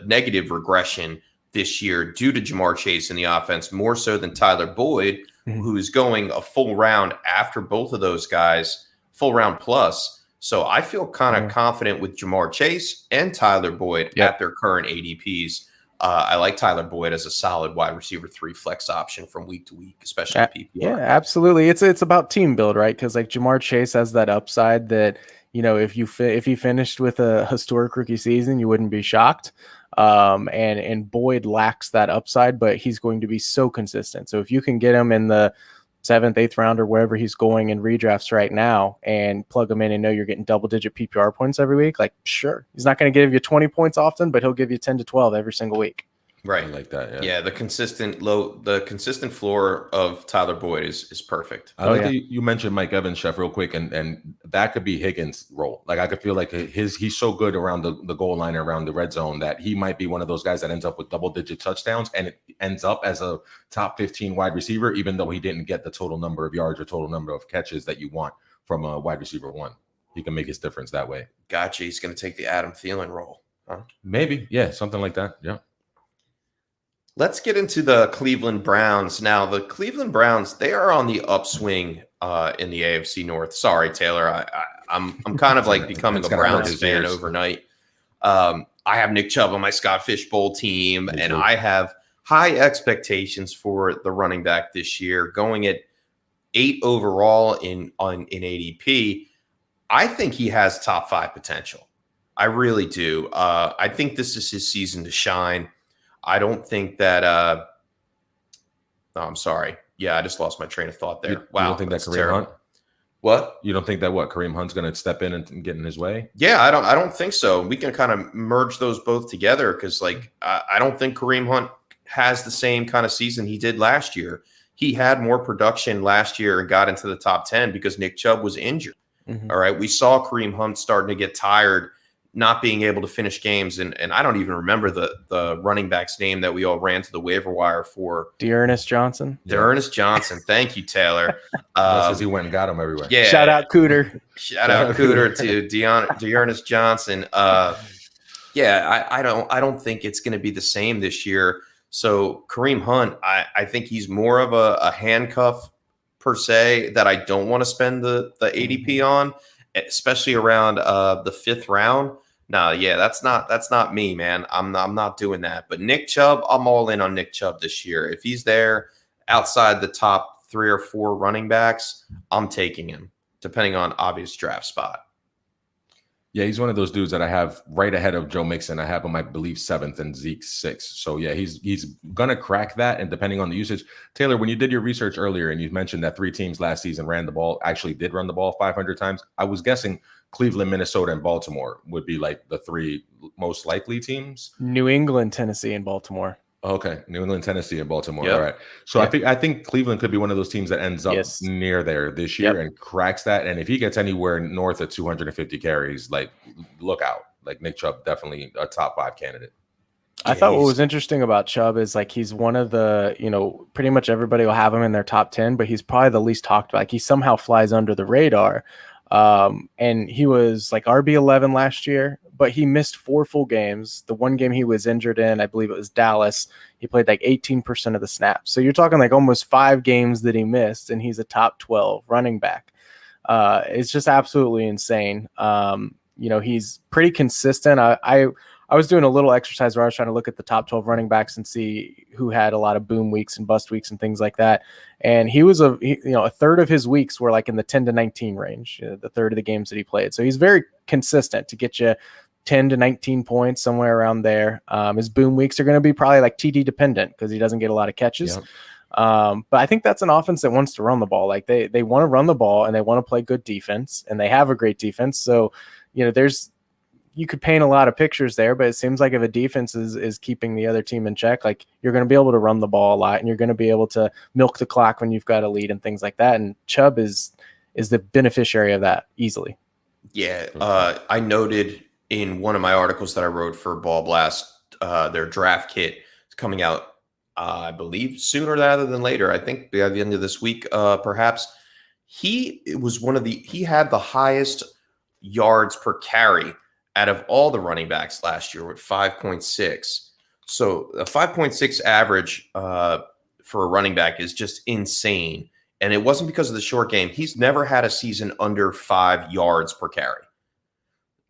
negative regression this year due to Jamar Chase in the offense, more so than Tyler Boyd, who's going a full round after both of those guys, full round plus. So I feel kind of confident with Jamar Chase and Tyler Boyd at their current ADPs. I like Tyler Boyd as a solid wide receiver 3 flex option from week to week, especially in PPR. Yeah, absolutely. It's about team build, right? Because like Jamar Chase has that upside that, you know, if you finished with a historic rookie season, you wouldn't be shocked. And Boyd lacks that upside, but he's going to be so consistent. So if you can get him in the 7th, 8th round or wherever he's going in redrafts right now and plug him in and know you're getting double-digit PPR points every week, like, sure. He's not going to give you 20 points often, but he'll give you 10 to 12 every single week. Right. Like that. Yeah. The consistent floor of Tyler Boyd is perfect. I like that you mentioned Mike Evans, Chef, real quick, and that could be Higgins' role. Like, I could feel like he's so good around the goal line and around the red zone that he might be one of those guys that ends up with double-digit touchdowns, and it ends up as a top 15 wide receiver, even though he didn't get the total number of yards or total number of catches that you want from a wide receiver 1. He can make his difference that way. Gotcha. He's going to take the Adam Thielen role. Huh? Maybe. Yeah, something like that. Yeah. Let's get into the Cleveland Browns. Now, the Cleveland Browns, they are on the upswing in the AFC North. Sorry, Taylor. I'm kind of like becoming a Browns fan overnight. I have Nick Chubb on my Scott Fishbowl team, and I have high expectations for the running back this year, going at 8 overall in ADP. I think he has top 5 potential. I really do. I think this is his season to shine. I don't think that I'm sorry. Yeah, I just lost my train of thought there. You don't think that Kareem Hunt? What? You don't think that Kareem Hunt's going to step in and get in his way? Yeah, I don't think so. We can kind of merge those both together because like I don't think Kareem Hunt has the same kind of season he did last year. He had more production last year and got into the top 10 because Nick Chubb was injured. Mm-hmm. All right. We saw Kareem Hunt starting to get tired, not being able to finish games. And I don't even remember the running back's name that we all ran to the waiver wire for. D'Ernest Johnson. D'Ernest Johnson. Thank you, Taylor. Because he went and got him everywhere. Yeah. Shout out Cooter. Shout out Cooter to D'Ernest Johnson. Yeah, I don't think it's going to be the same this year. So Kareem Hunt, I think he's more of a handcuff per se that I don't want to spend the ADP on, especially around the 5th round. No, yeah, that's not me, man. I'm not doing that. But Nick Chubb, I'm all in on Nick Chubb this year. If he's there outside the top 3 or 4 running backs, I'm taking him, depending on obvious draft spot. Yeah, he's one of those dudes that I have right ahead of Joe Mixon. I have him, I believe, 7th and Zeke 6th. So yeah, he's gonna crack that. And depending on the usage, Taylor, when you did your research earlier and you mentioned that 3 teams last season did run the ball 500 times, I was guessing Cleveland, Minnesota, and Baltimore would be like the 3 most likely teams. New England, Tennessee, and Baltimore. Okay, New England, Tennessee, and Baltimore. Yep. All right. So Yep. I think Cleveland could be one of those teams that ends up near there this year and cracks that. And if he gets anywhere north of 250 carries, like look out. Like Nick Chubb, definitely a top 5 candidate. I thought what was interesting about Chubb is like he's one of the, pretty much everybody will have him in their top 10, but he's probably the least talked about. Like he somehow flies under the radar. And he was like RB11 last year, but he missed 4 full games. The one game he was injured in, I believe it was Dallas, he played like 18% of the snaps. So you're talking like almost 5 games that he missed, and he's a top 12 running back. It's just absolutely insane. He's pretty consistent. I was doing a little exercise where I was trying to look at the top 12 running backs and see who had a lot of boom weeks and bust weeks and things like that. And he was a third of his weeks were like in the 10 to 19 range, the third of the games that he played. So he's very consistent to get you 10 to 19 points, somewhere around there. His boom weeks are going to be probably like TD dependent because he doesn't get a lot of catches. Yep. But I think that's an offense that wants to run the ball. Like they want to run the ball and they want to play good defense, and they have a great defense. So, you could paint a lot of pictures there, but it seems like if a defense is keeping the other team in check, like you're going to be able to run the ball a lot and you're going to be able to milk the clock when you've got a lead and things like that. And Chubb is the beneficiary of that easily. Yeah. I noted in one of my articles that I wrote for Ball Blast, their draft kit is coming out, I believe sooner rather than later. I think by the end of this week, perhaps. He had the highest yards per carry out of all the running backs last year with 5.6. So a 5.6 average for a running back is just insane. And it wasn't because of the short game. He's never had a season under 5 yards per carry.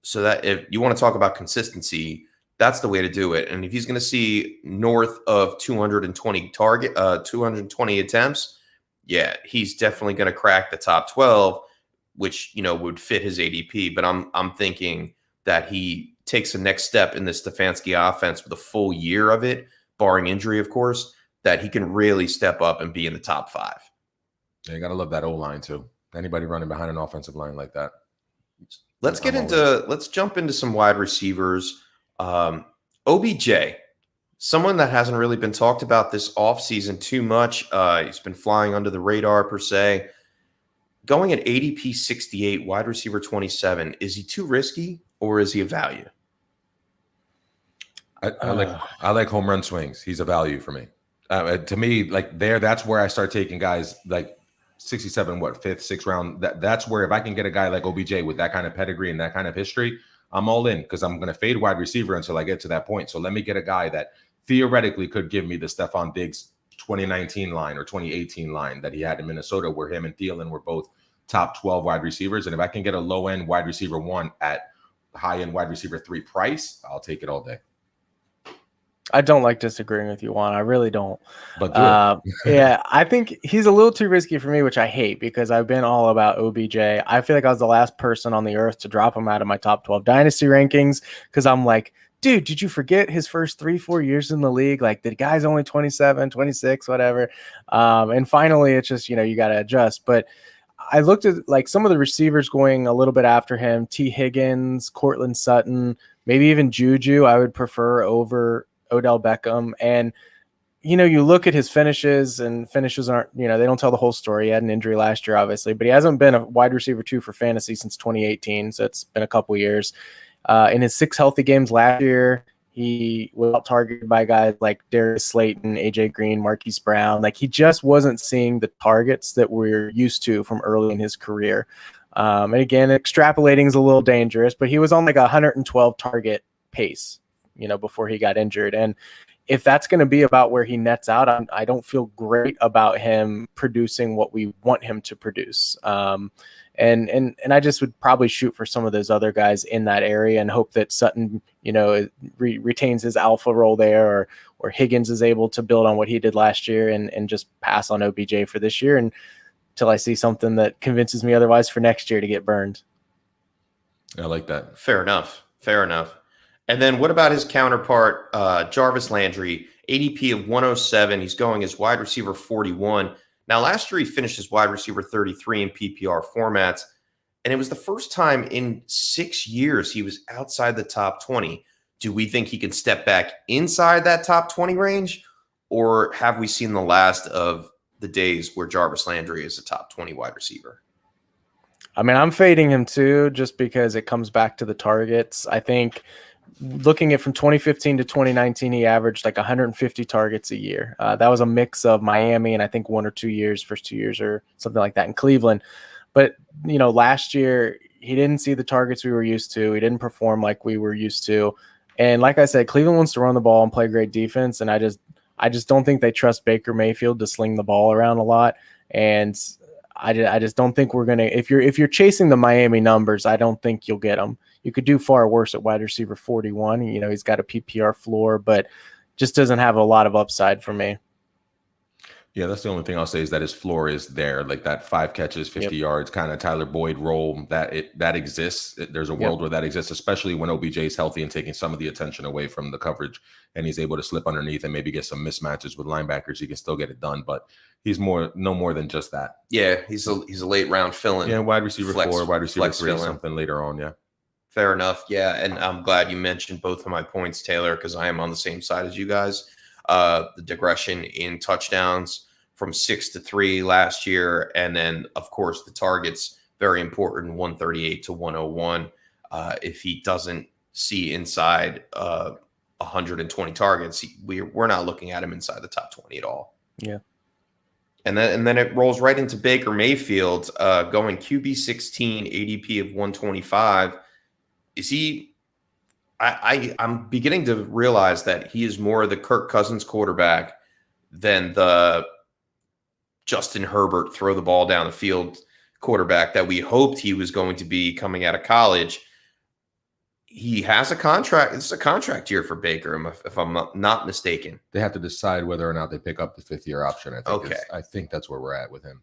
So that if you want to talk about consistency, That's the way to do it. And if he's going to see north of 220 attempts, yeah, he's definitely going to crack the top 12, which, would fit his ADP. But I'm thinking that he takes the next step in the Stefanski offense with a full year of it, barring injury, of course, that he can really step up and be in the top 5. Yeah, you got to love that O-line too. Anybody running behind an offensive line like that. Let's jump into some wide receivers. OBJ, someone that hasn't really been talked about this offseason too much. He's been flying under the radar per se. Going at ADP 68, wide receiver 27, is he too risky or is he a value? I like home run swings. He's a value for me. To me, that's where I start taking guys like 67, 5th, 6th round. That's where if I can get a guy like OBJ with that kind of pedigree and that kind of history, I'm all in because I'm going to fade wide receiver until I get to that point. So let me get a guy that theoretically could give me the Stephon Diggs 2019 line or 2018 line that he had in Minnesota, where him and Thielen were both top 12 wide receivers. And if I can get a low end wide receiver 1 at high end wide receiver 3 price, I'll take it all day. I don't like disagreeing with you, Juan. I really don't. But yeah, I think he's a little too risky for me, which I hate because I've been all about OBJ. I feel like I was the last person on the earth to drop him out of my top 12 dynasty rankings because I'm like, dude, did you forget his first 3-4 years in the league? Like the guy's only 27, 26, whatever. And finally, it's just, you got to adjust. But I looked at like some of the receivers going a little bit after him, T. Higgins, Cortland Sutton, maybe even Juju I would prefer over Odell Beckham. And, you look at his finishes, and finishes aren't, they don't tell the whole story. He had an injury last year, obviously, but he hasn't been a wide receiver 2 for fantasy since 2018. So it's been a couple years. In his 6 healthy games last year, he was out targeted by guys like Darius Slayton, AJ Green, Marquise Brown. Like he just wasn't seeing the targets that we're used to from early in his career. And again, extrapolating is a little dangerous, but he was on like a 112 target pace, before he got injured. And if that's going to be about where he nets out, I don't feel great about him producing what we want him to produce. And I just would probably shoot for some of those other guys in that area and hope that Sutton, retains his alpha role there, or Higgins is able to build on what he did last year and just pass on OBJ for this year until I see something that convinces me otherwise for next year to get burned. I like that. Fair enough. And then what about his counterpart, Jarvis Landry, ADP of 107. He's going as wide receiver 41. Now, last year he finished as wide receiver 33 in PPR formats, and it was the first time in 6 years he was outside the top 20. Do we think he can step back inside that top 20 range, or have we seen the last of the days where Jarvis Landry is a top 20 wide receiver? I mean, I'm fading him too, just because it comes back to the targets. I think looking at from 2015 to 2019, he averaged like 150 targets a year. That was a mix of Miami and I think 1 or 2 years, first 2 years or something like that in Cleveland. But, last year he didn't see the targets we were used to. He didn't perform like we were used to. And like I said, Cleveland wants to run the ball and play great defense. And I just don't think they trust Baker Mayfield to sling the ball around a lot. And I just don't think we're going to, if you're chasing the Miami numbers, I don't think you'll get them. You could do far worse at wide receiver 41. He's got a PPR floor, but just doesn't have a lot of upside for me. Yeah, that's the only thing I'll say is that his floor is there, like that 5 catches, 50 yards, kind of Tyler Boyd role that exists. There's a world where that exists, especially when OBJ is healthy and taking some of the attention away from the coverage, and he's able to slip underneath and maybe get some mismatches with linebackers. He can still get it done, but he's no more than just that. Yeah, he's a late round fill-in. Yeah, wide receiver 4, wide receiver 3, something later on. Yeah. Fair enough. Yeah, and I'm glad you mentioned both of my points, Taylor, because I am on the same side as you guys. The digression in touchdowns from 6 to 3 last year, and then of course the targets, very important, 138 to 101. If he doesn't see inside 120 targets, we're not looking at him inside the top 20 at all. Yeah. And then it rolls right into Baker Mayfield, going QB 16, ADP of 125. Is he? I'm beginning to realize that he is more the Kirk Cousins quarterback than the Justin Herbert throw the ball down the field quarterback that we hoped he was going to be coming out of college. he has a contract. It's a contract year for Baker, if I'm not mistaken. They have to decide whether or not they pick up the 5th-year option. I think that's where we're at with him.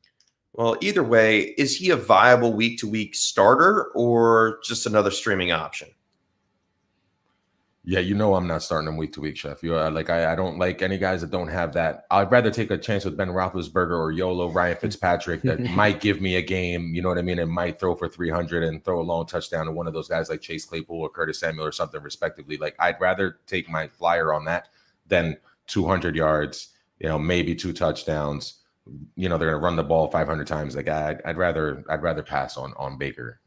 Well, either way, is he a viable week-to-week starter or just another streaming option? Yeah, I'm not starting him week to week, Chef. I don't like any guys that don't have that. I'd rather take a chance with Ben Roethlisberger or YOLO Ryan Fitzpatrick that might give me a game. You know what I mean? And might throw for 300 and throw a long touchdown to one of those guys like Chase Claypool or Curtis Samuel or something, respectively. Like, I'd rather take my flyer on that than 200 yards. Maybe 2 touchdowns. They're going to run the ball 500 times. Like, I'd rather pass on Baker,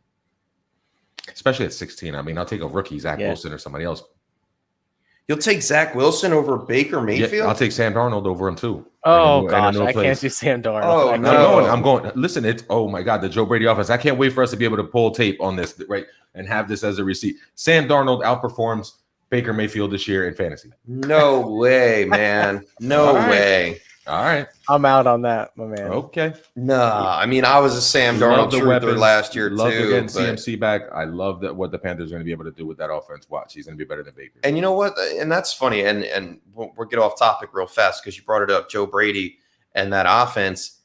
especially at 16. I mean, I'll take a rookie, Zach Wilson or somebody else. You'll take Zach Wilson over Baker Mayfield? Yeah, I'll take Sam Darnold over him too. Oh, gosh, I can't do Sam Darnold. Oh, no. I'm going. Listen, oh my God, the Joe Brady offense. I can't wait for us to be able to pull tape on this, right, and have this as a receipt. Sam Darnold outperforms Baker Mayfield this year in fantasy. No way, man. No way. All right. I'm out on that, my man. Okay. Nah, I mean, I was a Sam Darnold truther last year, love too. Getting CMC back. I love what the Panthers are going to be able to do with that offense. Watch. He's going to be better than Baker. And you know what? And that's funny. And we'll get off topic real fast because you brought it up, Joe Brady and that offense.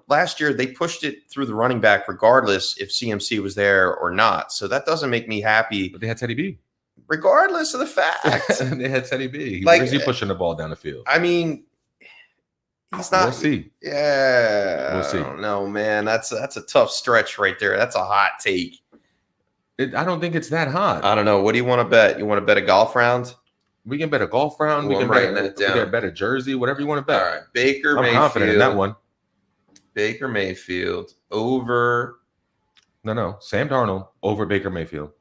Last year they pushed it through the running back regardless if CMC was there or not. So that doesn't make me happy. But they had Teddy B. Regardless of the fact. They had Teddy B. Where's he pushing the ball down the field? I mean, he's not. We'll see. Yeah. We'll see. I don't know, man. That's a tough stretch right there. That's a hot take. I don't think it's that hot. I don't know. What do you want to bet? You want to bet a golf round? We can bet a golf round. We can bet a jersey, whatever you want to bet. All right. Baker I'm Mayfield. confident in that one. Baker Mayfield over. No. Sam Darnold over Baker Mayfield.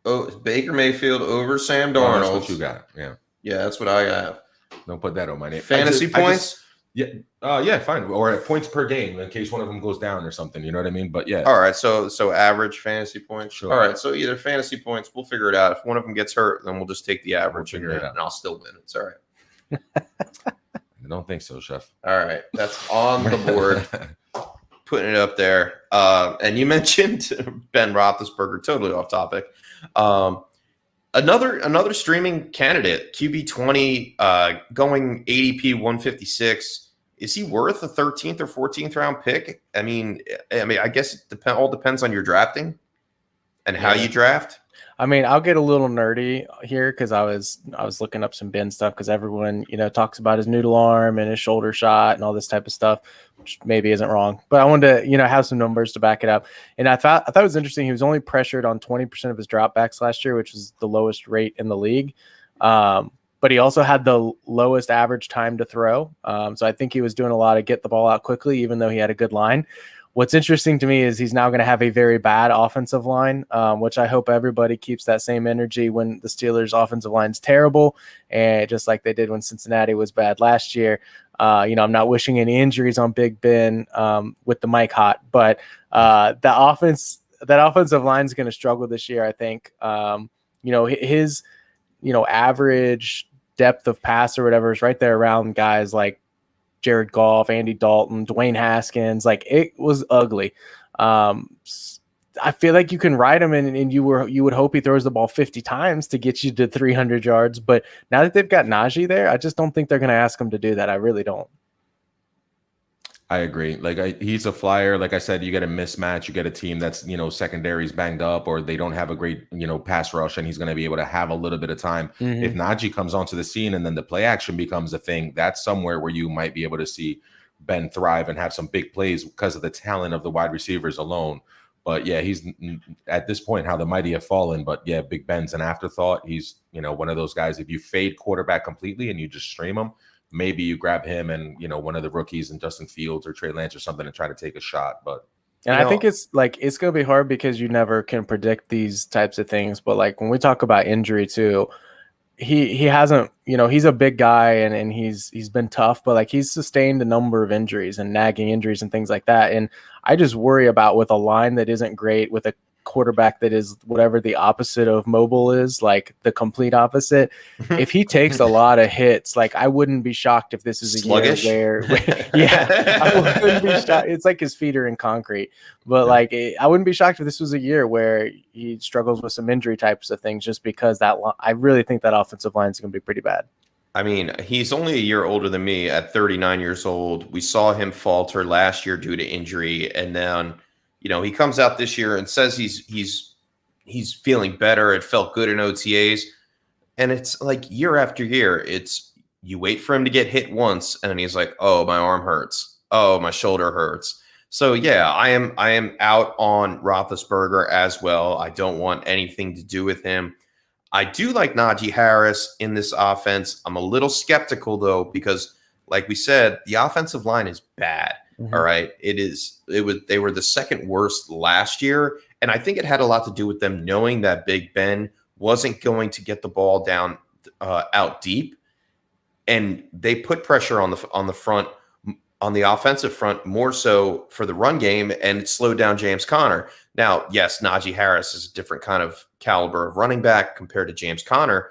Oh, Baker Mayfield over Sam Darnold. That's what you got. Yeah. Yeah, that's what I have. Don't put that on my name. Fantasy points? Yeah, fine. Or points per game in case one of them goes down or something. You know what I mean? But yeah. All right. So average fantasy points. Sure. All right. So either fantasy points, we'll figure it out. If one of them gets hurt, then we'll just take the average and I'll still win. It's all right. I don't think so, Chef. All right. That's on the board. Putting it up there. And you mentioned Ben Roethlisberger, totally off topic. Another streaming candidate, QB20, going ADP 156. Is he worth a 13th or 14th round pick? I mean, I guess it all depends on your drafting and how you draft. I mean, I'll get a little nerdy here because I was looking up some Ben stuff because everyone, talks about his noodle arm and his shoulder shot and all this type of stuff, which maybe isn't wrong. But I wanted to, have some numbers to back it up. And I thought it was interesting. He was only pressured on 20% of his dropbacks last year, which was the lowest rate in the league. But he also had the lowest average time to throw. So I think he was doing a lot of get the ball out quickly, even though he had a good line. What's interesting to me is he's now going to have a very bad offensive line, which I hope everybody keeps that same energy when the Steelers' offensive line's terrible, and just like they did when Cincinnati was bad last year. I'm not wishing any injuries on Big Ben with the mic hot, but that offensive line is going to struggle this year, I think. His average depth of pass or whatever is right there around guys like Jared Goff, Andy Dalton, Dwayne Haskins. Like, it was ugly. I feel like you can ride him and you would hope he throws the ball 50 times to get you to 300 yards. But now that they've got Najee there, I just don't think they're going to ask him to do that. I really don't. I agree. He's a flyer. Like I said, you get a mismatch. You get a team that's, secondary's banged up or they don't have a great, pass rush, and he's going to be able to have a little bit of time. Mm-hmm. If Najee comes onto the scene and then the play action becomes a thing, that's somewhere where you might be able to see Ben thrive and have some big plays because of the talent of the wide receivers alone. But yeah, he's at this point how the mighty have fallen. But yeah, Big Ben's an afterthought. He's, one of those guys, if you fade quarterback completely and you just stream him, maybe you grab him and, one of the rookies and Justin Fields or Trey Lance or something and try to take a shot. But I think it's going to be hard because you never can predict these types of things. But like when we talk about injury too, he hasn't, he's a big guy and he's been tough, but like he's sustained a number of injuries and nagging injuries and things like that. And I just worry about with a line that isn't great, with a quarterback that is whatever the opposite of mobile is, like the complete opposite. If he takes a lot of hits, like I wouldn't be shocked if this is a Sluggish? year where yeah, I wouldn't be shocked. It's like his feet are in concrete, but like I wouldn't be shocked if this was a year where he struggles with some injury types of things, just because I really think that offensive line is going to be pretty bad. I mean, he's only a year older than me at 39 years old. We saw him falter last year due to injury. And then, he comes out this year and says he's feeling better. It felt good in OTAs. And it's like year after year, you wait for him to get hit once and then he's like, oh, my arm hurts. Oh, my shoulder hurts. So yeah, I am out on Roethlisberger as well. I don't want anything to do with him. I do like Najee Harris in this offense. I'm a little skeptical though, because like we said, the offensive line is bad. Mm-hmm. All right. They were the second worst last year. And I think it had a lot to do with them knowing that Big Ben wasn't going to get the ball down out deep. And they put pressure on the front, on the offensive front, more so for the run game, and it slowed down James Conner. Now, yes, Najee Harris is a different kind of caliber of running back compared to James Conner,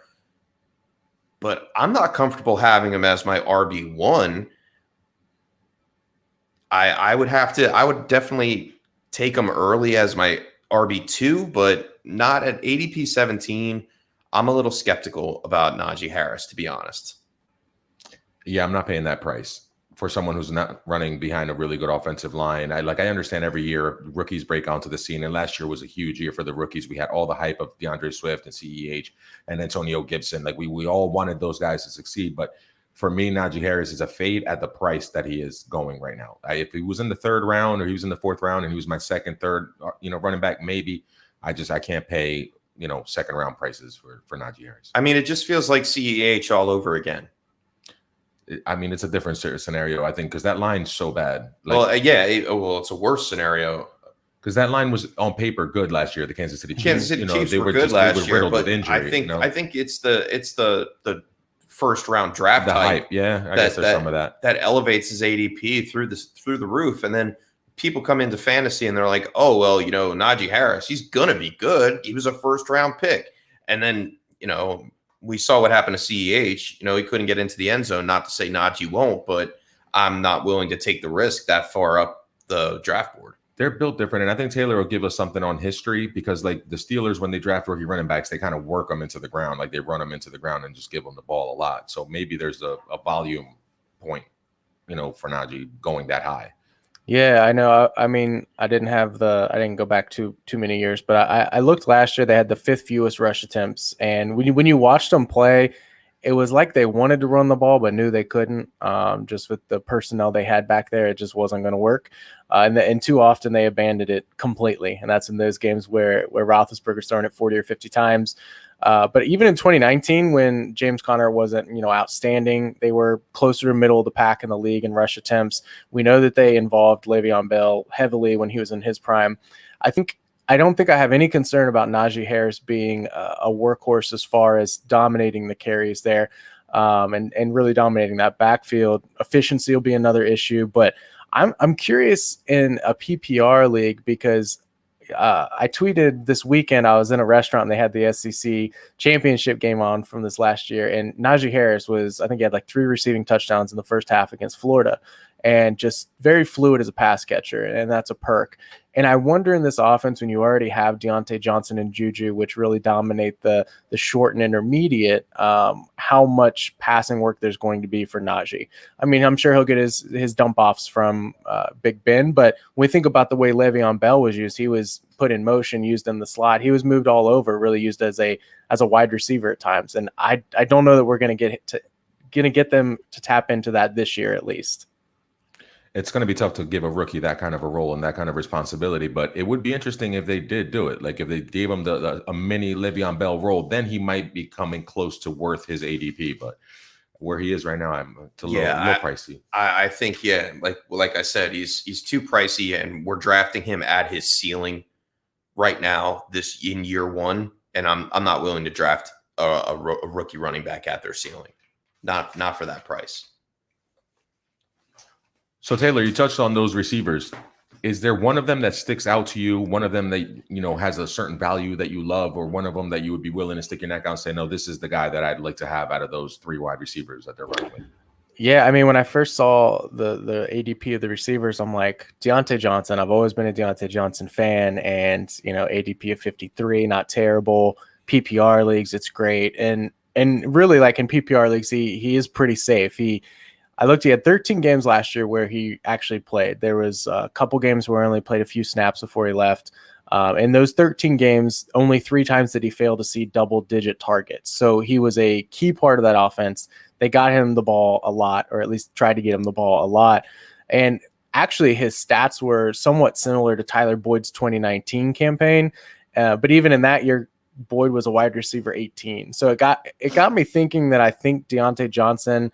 but I'm not comfortable having him as my RB1. I would definitely take him early as my RB2, but not at ADP 17. I'm a little skeptical about Najee Harris, to be honest. Yeah, I'm not paying that price for someone who's not running behind a really good offensive line. I understand every year rookies break onto the scene, and last year was a huge year for the rookies. We had all the hype of DeAndre Swift and CEH and Antonio Gibson. Like we all wanted those guys to succeed, but for me, Najee Harris is a fade at the price that he is going right now. If he was in the third round or he was in the fourth round and he was my second, third, running back, maybe. I can't pay, second round prices for Najee Harris. I mean, it just feels like CEH all over again. I mean, it's a different scenario, I think, because that line's so bad. It's a worse scenario. Because that line was on paper good last year. The Kansas City Chiefs, Chiefs were good last year, but injury, I think it's the first round draft hype. Yeah, I guess there's some of that elevates his ADP through the roof, and then people come into fantasy and they're like, oh well, Najee Harris, he's gonna be good. He was a first round pick, and then we saw what happened to CEH. He couldn't get into the end zone. Not to say Najee won't, but I'm not willing to take the risk that far up the draft board. They're built different, and I think Taylor will give us something on history, because like the Steelers, when they draft rookie running backs, they kind of work them into the ground. Like they run them into the ground and just give them the ball a lot. So maybe there's a volume point, for Najee going that high. Yeah, I know. I mean, I didn't go back too many years, but I looked last year. They had the fifth fewest rush attempts, and when you watched them play, it was like they wanted to run the ball but knew they couldn't. Just with the personnel they had back there, it just wasn't going to work. And too often they abandoned it completely, and that's in those games where Roethlisberger's throwing it 40 or 50 times. But even in 2019, when James Conner wasn't, outstanding, they were closer to middle of the pack in the league in rush attempts. We know that they involved Le'Veon Bell heavily when he was in his prime. I don't think I have any concern about Najee Harris being a workhorse as far as dominating the carries there, and really dominating that backfield. Efficiency will be another issue, but I'm curious in a PPR league, because I tweeted this weekend, I was in a restaurant and they had the SEC championship game on from this last year. And Najee Harris I think he had like 3 receiving touchdowns in the first half against Florida, and just very fluid as a pass catcher. And that's a perk. And I wonder in this offense, when you already have Deontay Johnson and Juju, which really dominate the short and intermediate, how much passing work there's going to be for Najee. I mean, I'm sure he'll get his dump offs from Big Ben, but when we think about the way Le'Veon Bell was used, he was put in motion, used in the slot. He was moved all over, really used as a wide receiver at times. And I don't know that we're going to get them to tap into that this year, at least. It's going to be tough to give a rookie that kind of a role and that kind of responsibility, but it would be interesting if they did do it. Like if they gave him a mini Le'Veon Bell role, then he might be coming close to worth his ADP. But where he is right now, I'm a little pricey. I think, like I said, he's too pricey, and we're drafting him at his ceiling right now, in year one, and I'm not willing to draft a rookie running back at their ceiling, not for that price. So, Taylor, you touched on those receivers. is there one of them that sticks out to you? One of them that, has a certain value that you love, or one of them that you would be willing to stick your neck out and say, no, this is the guy that I'd like to have out of those 3 wide receivers that they're running with? Yeah, I mean, when I first saw the ADP of the receivers, I'm like, Deontay Johnson. I've always been a Deontay Johnson fan, and ADP of 53, not terrible. PPR leagues, it's great, and really, like in PPR leagues, he is pretty safe. I looked, he had 13 games last year where he actually played. There was a couple games where he only played a few snaps before he left. In those 13 games, only 3 times did he fail to see double-digit targets. So he was a key part of that offense. They got him the ball a lot, or at least tried to get him the ball a lot. And actually, his stats were somewhat similar to Tyler Boyd's 2019 campaign. But even in that year, Boyd was a wide receiver 18. So it got me thinking that I think Deontay Johnson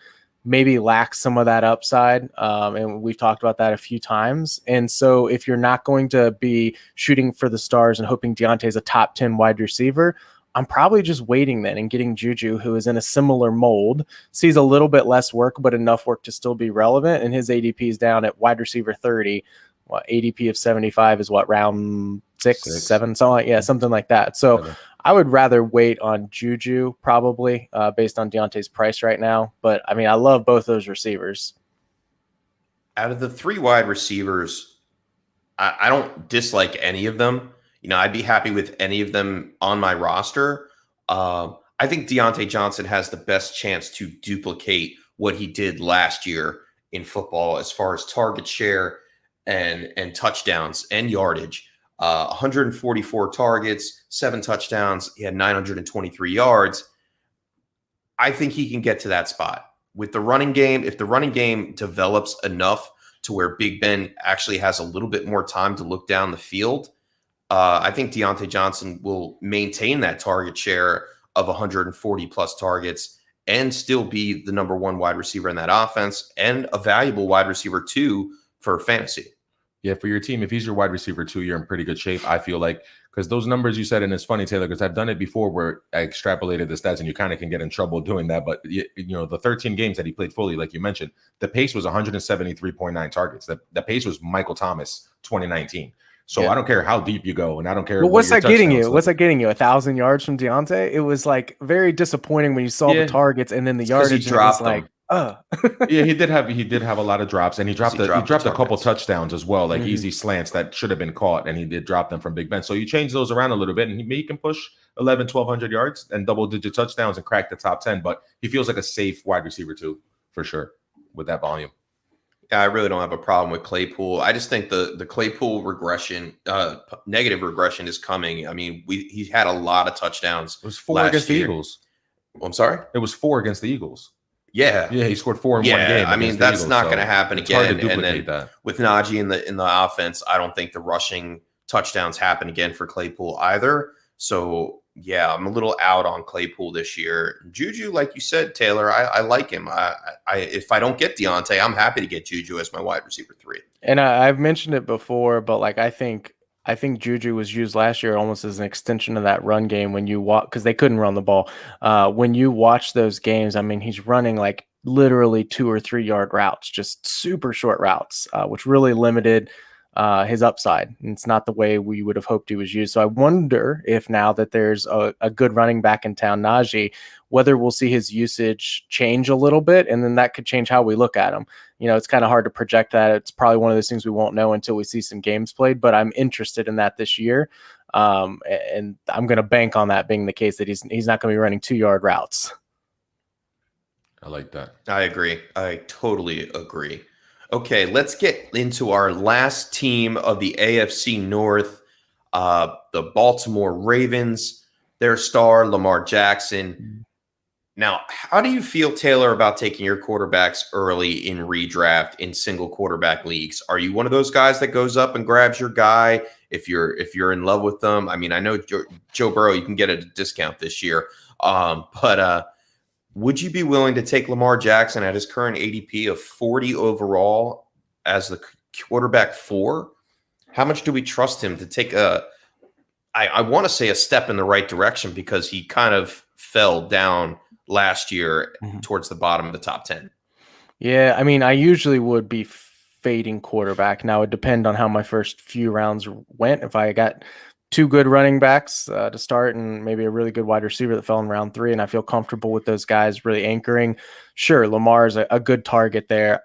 maybe lacks some of that upside. And we've talked about that a few times. And so if you're not going to be shooting for the stars and hoping Deontay's a top 10 wide receiver, I'm probably just waiting then and getting Juju, who is in a similar mold, sees a little bit less work, but enough work to still be relevant. And his ADP is down at wide receiver 30. ADP of 75 is round 6, 7, something like that. So I would rather wait on Juju probably based on Deontay's price right now. But I mean, I love both those receivers. Out of the 3 wide receivers, I don't dislike any of them. I'd be happy with any of them on my roster. I think Deontay Johnson has the best chance to duplicate what he did last year in football as far as target share and touchdowns and yardage. 144 targets, 7 touchdowns. He had 923 yards. I think he can get to that spot with the running game. If the running game develops enough to where Big Ben actually has a little bit more time to look down the field, I think Deontay Johnson will maintain that target share of 140 plus targets and still be the number 1 wide receiver in that offense and a valuable wide receiver 2 for fantasy. Yeah, for your team, if he's your wide receiver 2, you're in pretty good shape, I feel like, because those numbers you said, and it's funny, Taylor, because I've done it before where I extrapolated the stats, and you kind of can get in trouble doing that. But, the 13 games that he played fully, like you mentioned, the pace was 173.9 targets. The pace was Michael Thomas 2019. So yeah. I don't care how deep you go, and I don't care. Well, what's that getting you? What's that getting you? 1,000 yards from Deontay? It was like very disappointing when you saw the targets and then the yardage. He dropped them. Yeah, he did have a lot of drops, and he dropped a couple touchdowns as well, like easy slants that should have been caught, and he did drop them from Big Ben. So you change those around a little bit, and he can push 1,100-1,200 yards and double-digit touchdowns and crack the top 10. But he feels like a safe wide receiver 2 for sure with that volume. Yeah, I really don't have a problem with Claypool. I just think the Claypool regression, negative regression is coming. I mean, he had a lot of touchdowns. It was 4 against the Eagles. I'm sorry? It was 4 against the Eagles. Yeah. Yeah, he scored 4 in one game. I mean, that's not going to happen again. And then that. With Najee in the offense, I don't think the rushing touchdowns happen again for Claypool either. So, yeah, I'm a little out on Claypool this year. Juju, like you said, Taylor, I like him. If I don't get Deontay, I'm happy to get Juju as my wide receiver 3. And I've mentioned it before, but like I think Juju was used last year almost as an extension of that run game when you watch, because they couldn't run the ball. When you watch those games, I mean, he's running like literally 2 or 3 yard routes, just super short routes, which really limited his upside. And it's not the way we would have hoped he was used. So I wonder if now that there's a good running back in town, Najee, whether we'll see his usage change a little bit, and then that could change how we look at him. It's kind of hard to project that. It's probably one of those things we won't know until we see some games played, but I'm interested in that this year. And I'm going to bank on that being the case, that he's not going to be running 2 yard routes. I like that. I agree. I totally agree. Okay, let's get into our last team of the AFC North, the Baltimore Ravens, their star, Lamar Jackson. Now, how do you feel, Taylor, about taking your quarterbacks early in redraft in single quarterback leagues? Are you one of those guys that goes up and grabs your guy if you're in love with them? I mean, I know Joe Burrow, you can get a discount this year, but would you be willing to take Lamar Jackson at his current ADP of 40 overall as the quarterback 4? How much do we trust him to take I want to say a step in the right direction, because he kind of fell down last year towards the bottom of the top 10. Yeah, I mean, I usually would be fading quarterback. Now, it depend on how my first few rounds went. If I got 2 good running backs to start and maybe a really good wide receiver that fell in round 3, and I feel comfortable with those guys really anchoring, sure, Lamar is a good target there.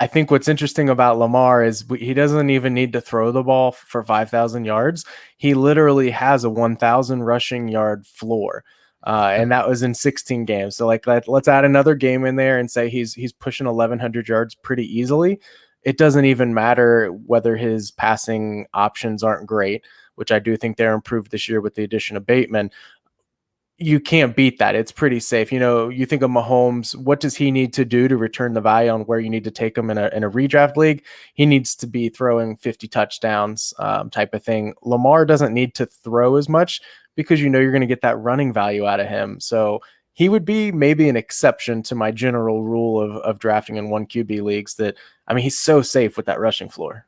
I think what's interesting about Lamar is he doesn't even need to throw the ball for 5,000 yards. He literally has a 1,000 rushing yard floor. And that was in 16 games. So like, let's add another game in there and say he's pushing 1,100 yards pretty easily. It doesn't even matter whether his passing options aren't great, which I do think they're improved this year with the addition of Bateman. You can't beat that. It's pretty safe. You know, you think of Mahomes, what does he need to do to return the value on where you need to take him in a redraft league? He needs to be throwing 50 touchdowns type of thing. Lamar doesn't need to throw as much because you know you're going to get that running value out of him. So he would be maybe an exception to my general rule of drafting in 1 QB leagues that, I mean, he's so safe with that rushing floor.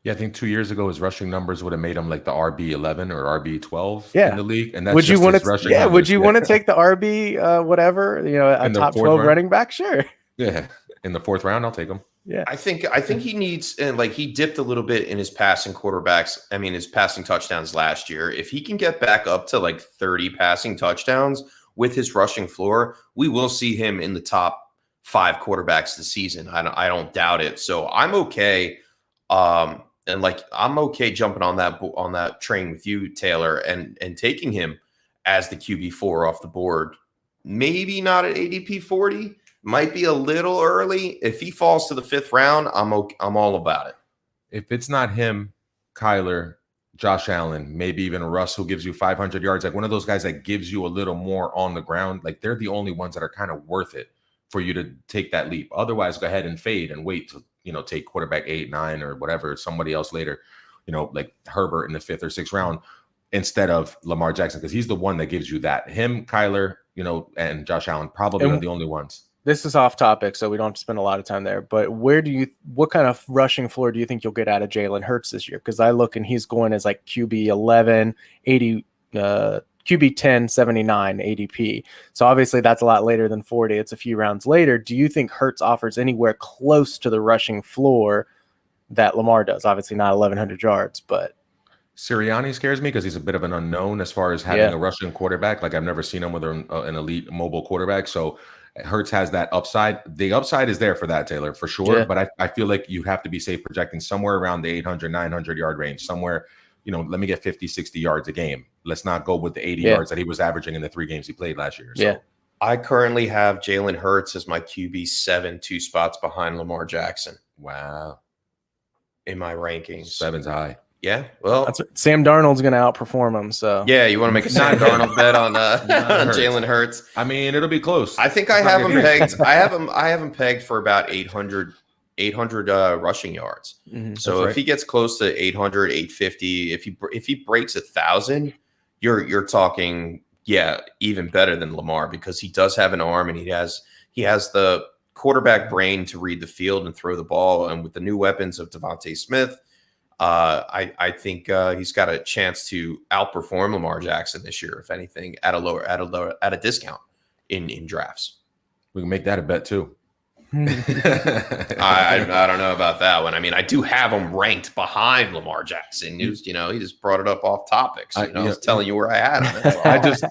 Yeah, I think 2 years ago his rushing numbers would have made him like the RB11 or RB12 in the league, and that's would you want to? Yeah, numbers. Would you want to take the RB whatever, you know, a top 12 running back? Sure. Yeah, in the 4th round, I'll take him. Yeah, I think he needs, and like he dipped a little bit in his passing his passing touchdowns last year. If he can get back up to like 30 passing touchdowns with his rushing floor, we will see him in the top 5 quarterbacks this season. I don't doubt it. So I'm okay. And like I'm okay jumping on that train with you, Taylor, and taking him as the QB4 off the board. Maybe not at ADP 40. Might be a little early. If he falls to the 5th round, I'm all about it. If it's not him, Kyler, Josh Allen, maybe even Russ, who gives you 500 yards, like one of those guys that gives you a little more on the ground, like they're the only ones that are kind of worth it for you to take that leap. Otherwise, go ahead and fade and wait to, you know, take quarterback 8, 9, or whatever, somebody else later, you know, like Herbert in the 5th or 6th round instead of Lamar Jackson, because he's the one that gives you that. Him, Kyler, you know, and Josh Allen probably are the only ones. This is off topic, so we don't have to spend a lot of time there. But what kind of rushing floor do you think you'll get out of Jalen Hurts this year? Because I look and he's going as like QB 11, 80, QB 10, 79 ADP. So obviously that's a lot later than 40. It's a few rounds later. Do you think Hurts offers anywhere close to the rushing floor that Lamar does? Obviously not 1,100 yards, but Sirianni scares me because he's a bit of an unknown as far as having a rushing quarterback. Like I've never seen him with an elite mobile quarterback. So Hurts has that upside. The upside is there for that, Taylor, for sure. Yeah. But I feel like you have to be safe projecting somewhere around the 800, 900 yard range, somewhere, you know, let me get 50, 60 yards a game. Let's not go with the 80 yards that he was averaging in the 3 games he played last year. So. Yeah. I currently have Jalen Hurts as my QB 7, 2 spots behind Lamar Jackson. Wow. In my rankings. 7's high. Yeah. Well, Sam Darnold's going to outperform him. So yeah, you want to make a Sam Darnold bet on Jalen Hurts? I mean, it'll be close. I think I have him pegged. I have him pegged for about 800 rushing yards. Mm-hmm, so if he gets close to 800, 850, if he breaks 1,000, you're talking even better than Lamar, because he does have an arm and he has the quarterback brain to read the field and throw the ball. And with the new weapons of Devontae Smith, I think he's got a chance to outperform Lamar Jackson this year, if anything, at a discount in drafts. We can make that a bet too. I don't know about that one. I mean, I do have him ranked behind Lamar Jackson. He just brought it up off topic. So, I was telling you where I had him.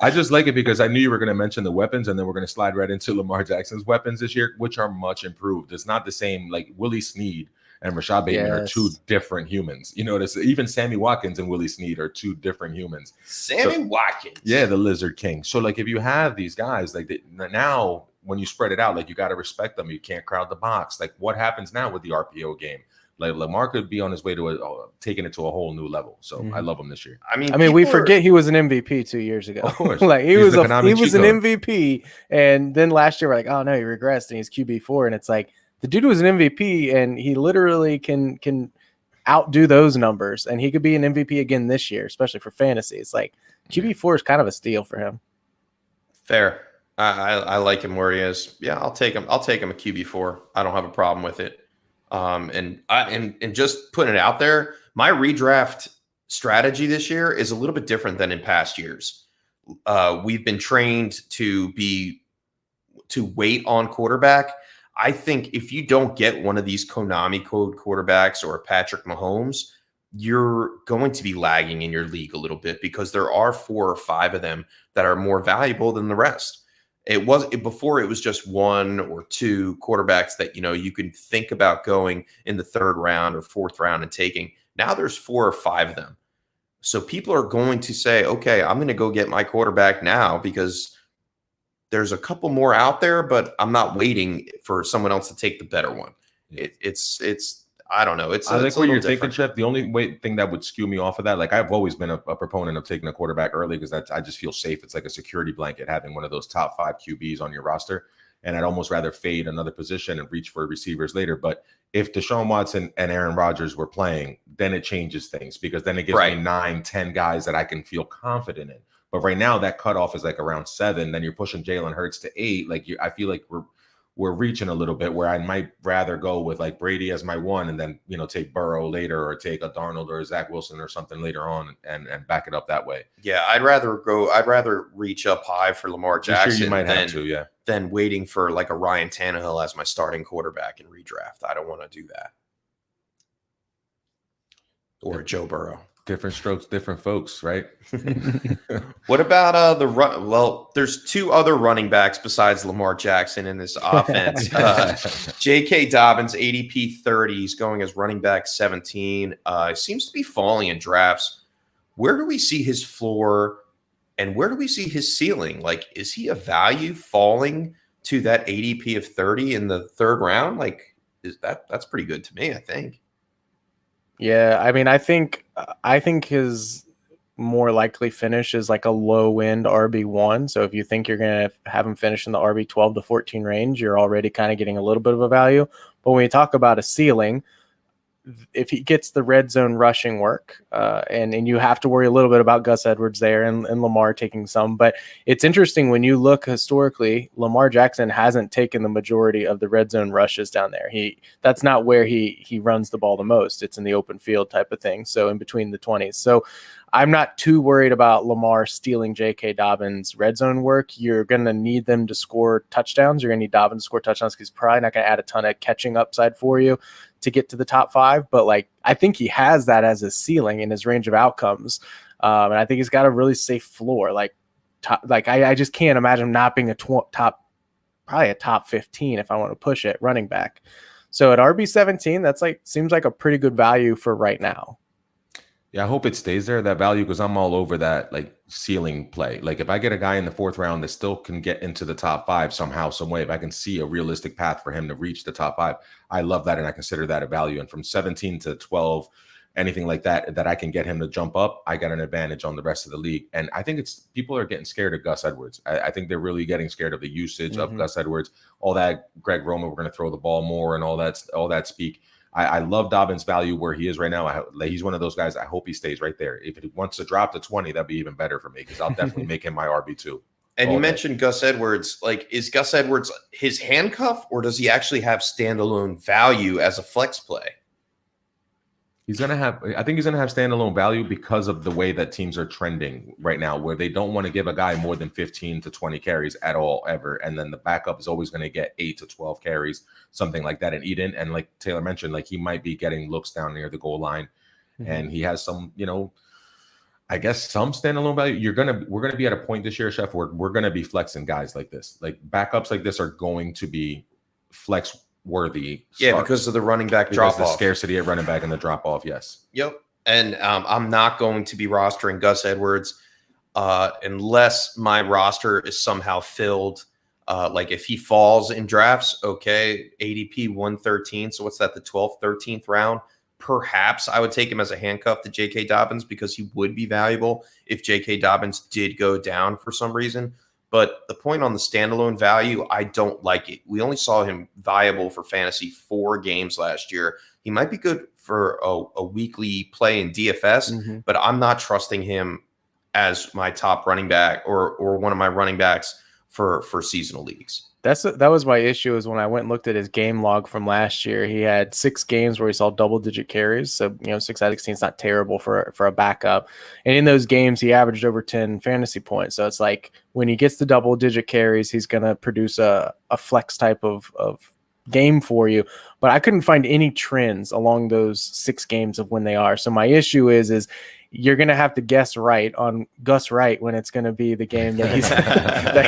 I just like it because I knew you were going to mention the weapons, and then we're going to slide right into Lamar Jackson's weapons this year, which are much improved. It's not the same. Like Willie Snead and Rashad Bateman are 2 different humans. You notice even Sammy Watkins and Willie Snead are 2 different humans. Watkins. Yeah, the Lizard King. So like if you have these guys, like now when you spread it out, like you got to respect them. You can't crowd the box. Like what happens now with the RPO game? Like Lamar could be on his way to taking it to a whole new level. So I love him this year. I mean, we forget he was an MVP 2 years ago. Of course, like he was an MVP, and then last year we're like, oh no, he regressed and he's QB4, and it's like the dude was an MVP and he literally can outdo those numbers, and he could be an MVP again this year, especially for fantasy. It's like QB4 is kind of a steal for him. Fair. I like him where he is. Yeah, I'll take him. I'll take him a QB4. I don't have a problem with it. And just putting it out there, my redraft strategy this year is a little bit different than in past years. We've been trained to wait on quarterback. I think if you don't get one of these Konami code quarterbacks or Patrick Mahomes, you're going to be lagging in your league a little bit because there are 4 or 5 of them that are more valuable than the rest. Before it was just 1 or 2 quarterbacks that, you can think about going in the 3rd round or 4th round and taking. Now there's 4 or 5 of them. So people are going to say, okay, I'm going to go get my quarterback now because there's a couple more out there, but I'm not waiting for someone else to take the better one. It's I don't know. I like where you're thinking, Chef. The only thing that would skew me off of that, like I've always been a proponent of taking a quarterback early because I just feel safe. It's like a security blanket having one of those top 5 QBs on your roster. And I'd almost rather fade another position and reach for receivers later. But if Deshaun Watson and Aaron Rodgers were playing, then it changes things because then it gives me 9, 10 guys that I can feel confident in. But right now that cutoff is like around 7. Then you're pushing Jalen Hurts to 8. Like I feel like we're reaching a little bit where I might rather go with like Brady as my 1 and then, take Burrow later or take a Darnold or a Zach Wilson or something later on and back it up that way. Yeah, I'd rather reach up high for Lamar Jackson sure you might have to, than waiting for like a Ryan Tannehill as my starting quarterback in redraft. I don't want to do that. Or Joe Burrow. Different strokes, different folks, right? What about the run? Well, there's 2 other running backs besides Lamar Jackson in this offense. J.K. Dobbins, ADP 30. He's going as running back 17. Seems to be falling in drafts. Where do we see his floor and where do we see his ceiling? Like, is he a value falling to that ADP of 30 in the 3rd round? Like, that's pretty good to me, I think. Yeah, I mean, I think his more likely finish is like a low end RB1. So if you think you're going to have him finish in the RB 12 to 14 range, you're already kind of getting a little bit of a value. But when you talk about a ceiling, if he gets the red zone rushing work, and you have to worry a little bit about Gus Edwards there and Lamar taking some, but it's interesting when you look historically, Lamar Jackson hasn't taken the majority of the red zone rushes down there. That's not where he runs the ball the most. It's in the open field type of thing. So in between the 20s. So I'm not too worried about Lamar stealing J.K. Dobbins' red zone work. You're going to need them to score touchdowns. You're going to need Dobbins to score touchdowns because he's probably not going to add a ton of catching upside for you to get to the top 5. But like, I think he has that as his ceiling in his range of outcomes. And I think he's got a really safe floor. I just can't imagine him not being probably a top 15 if I want to push it running back. So at RB 17, that's seems like a pretty good value for right now. Yeah, I hope it stays there, that value, because I'm all over that ceiling play. Like if I get a guy in the 4th round that still can get into the top 5 somehow, some way, if I can see a realistic path for him to reach the top 5, I love that. And I consider that a value. And from 17 to 12, anything like that I can get him to jump up, I got an advantage on the rest of the league. And I think people are getting scared of Gus Edwards. I think they're really getting scared of the usage of Gus Edwards, all that Greg Roman, we're going to throw the ball more and all that speak. I love Dobbins' value where he is right now. He's one of those guys. I hope he stays right there. If it wants to drop to 20, that'd be even better for me because I'll definitely make him my RB2. And you mentioned Gus Edwards. Like, is Gus Edwards his handcuff, or does he actually have standalone value as a flex play? I think he's gonna have standalone value because of the way that teams are trending right now, where they don't want to give a guy more than 15 to 20 carries at all ever, and then the backup is always going to get 8 to 12 carries, something like that, and eat in. And like Taylor mentioned, he might be getting looks down near the goal line, and he has some, I guess some standalone value. We're gonna be at a point this year, Chef, where we're gonna be flexing guys like this. Like backups like this are going to be flex worthy. Yeah, because of the running back drop off, the scarcity at running back and the drop off. Yes. Yep. And I'm not going to be rostering Gus Edwards unless my roster is somehow filled. Like if he falls in drafts, okay, ADP 113. So what's that? The 12th, 13th round. Perhaps I would take him as a handcuff to J.K. Dobbins because he would be valuable if J.K. Dobbins did go down for some reason. But the point on the standalone value, I don't like it. We only saw him viable for fantasy 4 games last year. He might be good for a weekly play in DFS, but I'm not trusting him as my top running back or one of my running backs for seasonal leagues. That was my issue is when I went and looked at his game log from last year. He had 6 games where he saw double-digit carries. So, 6 out of 16 is not terrible for a backup. And in those games, he averaged over 10 fantasy points. So it's like when he gets the double-digit carries, he's going to produce a flex type of game for you, but I couldn't find any trends along those 6 games of when they are. So my issue is you're going to have to guess right on Gus Wright when it's going to be the game that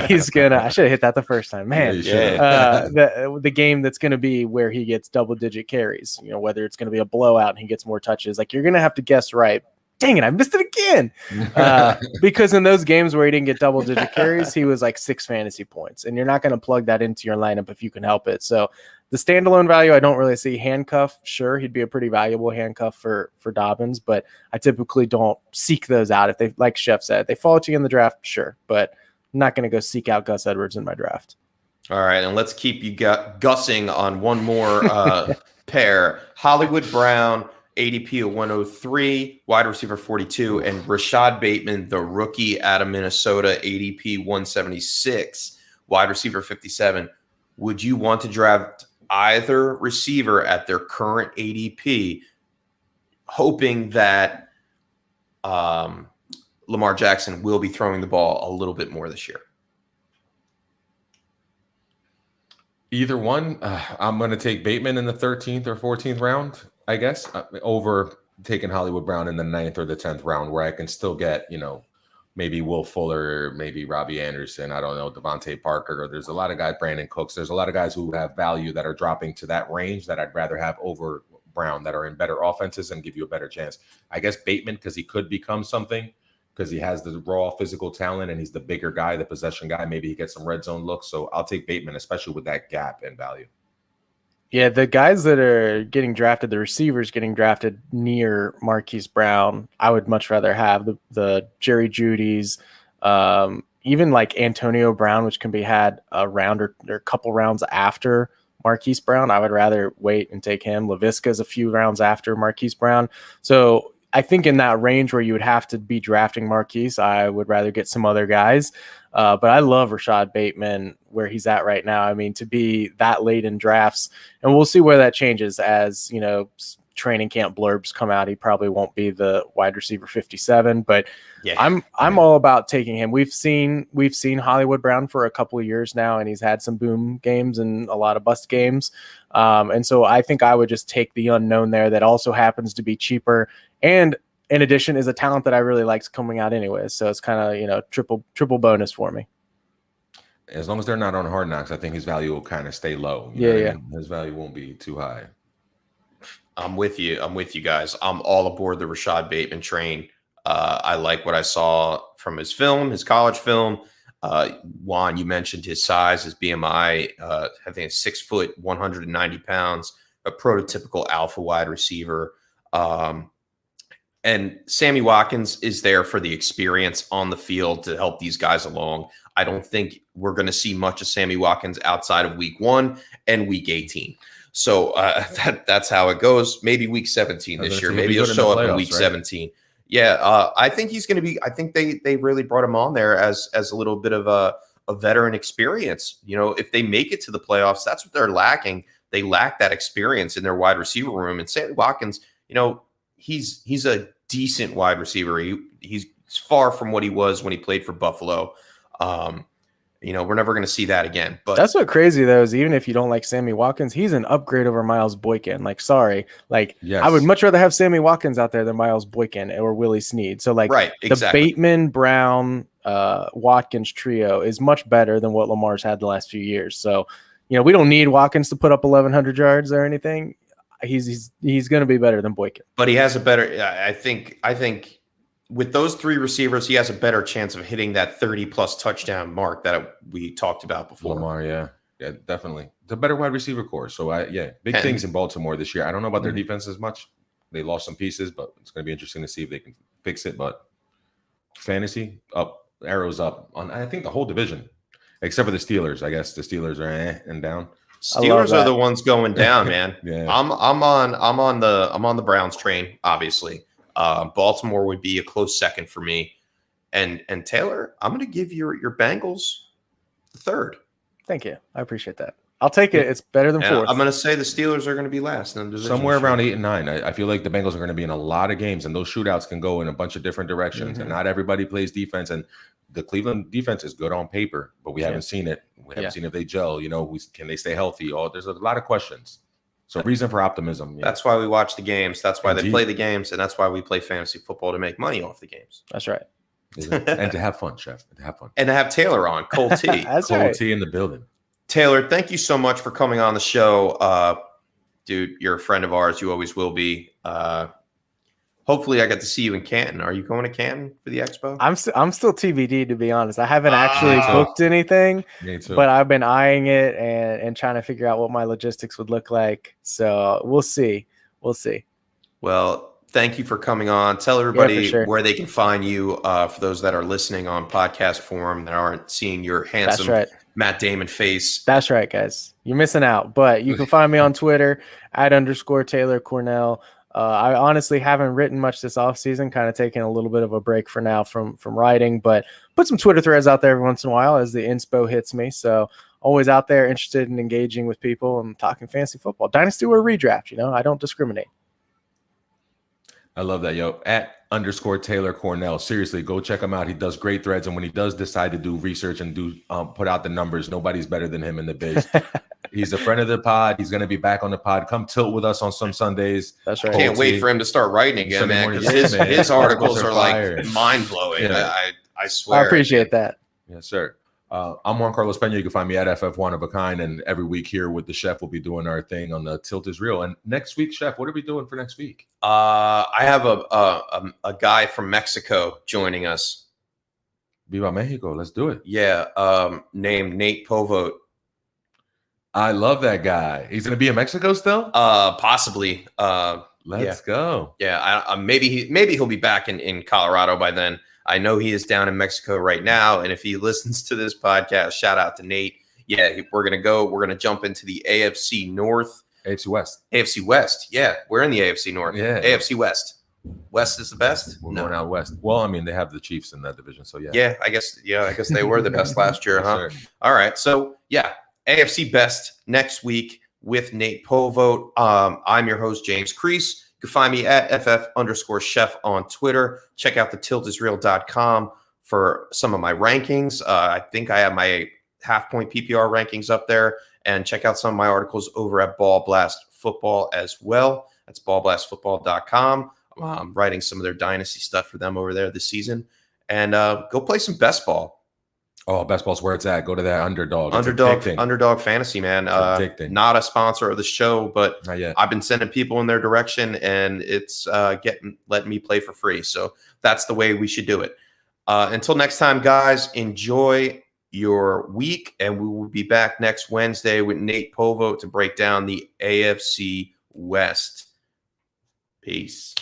he's going to, I should have hit that the first time, man. The game that's going to be where he gets double-digit carries, whether it's going to be a blowout and he gets more touches. Like, you're going to have to guess right. Dang it, I missed it again. Because in those games where he didn't get double-digit carries, he was like 6 fantasy points, and you're not going to plug that into your lineup if you can help it. So the standalone value, I don't really see. Handcuff, sure, he'd be a pretty valuable handcuff for Dobbins, but I typically don't seek those out. If they, like Chef said, they fall to you in the draft, sure, but I'm not going to go seek out Gus Edwards in my draft. All right, and let's keep you gussing on one more pair. Hollywood Brown, ADP of 103, wide receiver 42, and Rashad Bateman, the rookie out of Minnesota, ADP 176, wide receiver 57. Would you want to draft either receiver at their current ADP, hoping that Lamar Jackson will be throwing the ball a little bit more this year? Either one. I'm going to take Bateman in the 13th or 14th round, I guess, over taking Hollywood Brown in the 9th or the 10th round, where I can still get, maybe Will Fuller, maybe Robbie Anderson, I don't know, Devontae Parker. Or there's a lot of guys, Brandon Cooks. There's a lot of guys who have value that are dropping to that range that I'd rather have over Brown, that are in better offenses and give you a better chance. I guess Bateman, because he could become something, because he has the raw physical talent and he's the bigger guy, the possession guy. Maybe he gets some red zone looks. So I'll take Bateman, especially with that gap in value. Yeah, the guys that are getting drafted, the receivers getting drafted near Marquise Brown, I would much rather have the Jerry Jeudy's, even like Antonio Brown, which can be had a round or a couple rounds after Marquise Brown. I would rather wait and take him. Laviska's a few rounds after Marquise Brown. So I think in that range where you would have to be drafting Marquise, I would rather get some other guys. But I love Rashad Bateman where he's at right now. I mean, to be that late in drafts, and we'll see where that changes as, training camp blurbs come out. He probably won't be the wide receiver 57, but yeah, I'm all about taking him. We've seen Hollywood Brown for a couple of years now, and he's had some boom games and a lot of bust games. And so I think I would just take the unknown there that also happens to be cheaper. And in addition, is a talent that I really likes coming out anyway. So it's kind of, triple bonus for me. As long as they're not on Hard Knocks, I think his value will kind of stay low. Yeah. His value won't be too high. I'm with you guys. I'm all aboard the Rashad Bateman train. I like what I saw from his college film. Juan, you mentioned his size, his BMI. I think it's 6 foot, 190 pounds, a prototypical alpha wide receiver. And Sammy Watkins is there for the experience on the field to help these guys along. I don't think we're going to see much of Sammy Watkins outside of week 1 and week 18. So that's how it goes. Maybe week 17 this year. Maybe he'll show up in week 17. Yeah, I think he's going to be. I think they really brought him on there as a little bit of a veteran experience. If they make it to the playoffs, that's what they're lacking. They lack that experience in their wide receiver room. And Sammy Watkins, he's a decent wide receiver. He's far from what he was when he played for Buffalo. We're never going to see that again. But that's what crazy though is, even if you don't like Sammy Watkins, he's an upgrade over Miles Boykin. Yes. I would much rather have Sammy Watkins out there than Miles Boykin or Willie Snead. So right, exactly. The Bateman, Brown, Watkins trio is much better than what Lamar's had the last few years. So, we don't need Watkins to put up 1,100 yards or anything. He's going to be better than Boykin. But he has a better. I think with those 3 receivers, he has a better chance of hitting that 30+ touchdown mark that we talked about before. Lamar, yeah, definitely. It's a better wide receiver core. So, big things in Baltimore this year. I don't know about their defense as much. They lost some pieces, but it's going to be interesting to see if they can fix it. But fantasy, up, arrows up on, I think, the whole division, except for the Steelers. I guess the Steelers are and down. Steelers are the ones going down, man. Yeah. I'm on the Browns train, obviously. Baltimore would be a close second for me. And Taylor, I'm going to give your Bengals the 3rd. Thank you. I appreciate that. I'll take it. It's better than And fourth. I'm going to say the Steelers are going to be last in the division. Somewhere around 8 and 9. I feel like the Bengals are going to be in a lot of games, and those shootouts can go in a bunch of different directions. And not everybody plays defense. And the Cleveland defense is good on paper, but we haven't seen it. We haven't seen if they gel. Can they stay healthy? There's a lot of questions. So reason for optimism. Yeah. That's why we watch the games. That's why they play the games, and that's why we play fantasy football to make money off the games. That's right. And to have fun, Chef. To have fun. And to have Taylor on, Cold Tea. That's Cold right. tea in the building. Taylor, thank you so much for coming on the show. Dude, you're a friend of ours. You always will be. Hopefully I get to see you in Canton. Are you going to Canton for the expo? I'm still TBD, to be honest. I haven't actually booked anything, Me too. but I've been eyeing it and trying to figure out what my logistics would look like. So we'll see. Well, thank you for coming on. Tell everybody sure. where they can find you for those that are listening on podcast form that aren't seeing your handsome That's right. Matt Damon face. That's right, guys. You're missing out. But you can find me on Twitter @_Taylor Cornell. I honestly haven't written much this offseason, kind of taking a little bit of a break for now from writing, but put some Twitter threads out there every once in a while as the inspo hits me. So always out there interested in engaging with people and talking fantasy football. Dynasty or redraft, I don't discriminate. I love that, yo. @_Taylor Cornell. Seriously, go check him out. He does great threads, and when he does decide to do research and put out the numbers, nobody's better than him in the biz. He's a friend of the pod. He's going to be back on the pod. Come tilt with us on some Sundays. That's right. Can't wait for him to start writing again, Sunday man, morning, because man. his articles are fire. like mind-blowing. Yeah. I swear. I appreciate that. Yes, sir. I'm Juan Carlos Pena. You can find me at FF1 of a kind. And every week here with the Chef, we'll be doing our thing on the Tilt is Real. And next week, Chef, what are we doing for next week? I have a guy from Mexico joining us. Viva Mexico. Let's do it. Yeah, named Nate Povote. I love that guy. He's going to be in Mexico still? Possibly. Let's go. Yeah, maybe he'll be back in Colorado by then. I know he is down in Mexico right now, and if he listens to this podcast, shout out to Nate. Yeah, we're gonna jump into the AFC North, AFC West. AFC West. Yeah, we're in the AFC North. Yeah. AFC West. West is the best. We're going out west. Well, I mean, they have the Chiefs in that division, so yeah. Yeah, I guess they were the best last year, huh? Yes, sir. All right, so yeah, AFC Best next week with Nate Povote. I'm your host, James Crease. You can find me at FF_Chef on Twitter. Check out thetiltisreal.com for some of my rankings. I think I have my half-point PPR rankings up there. And check out some of my articles over at Ball Blast Football as well. That's ballblastfootball.com. I'm writing some of their dynasty stuff for them over there this season. And go play some best ball. Oh, best ball's where it's at. Go to that Underdog. Underdog fantasy, man. Not a sponsor of the show, but Not yet. I've been sending people in their direction, and it's letting me play for free. So that's the way we should do it. Until next time, guys, enjoy your week, and we will be back next Wednesday with Nate Povote to break down the AFC West. Peace.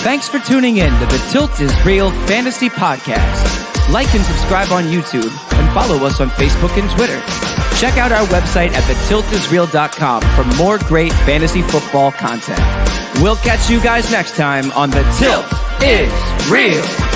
Thanks for tuning in to the Tilt is Real Fantasy Podcast. Like and subscribe on YouTube and follow us on Facebook and Twitter. Check out our website at thetiltisreal.com for more great fantasy football content. We'll catch you guys next time on The Tilt is Real.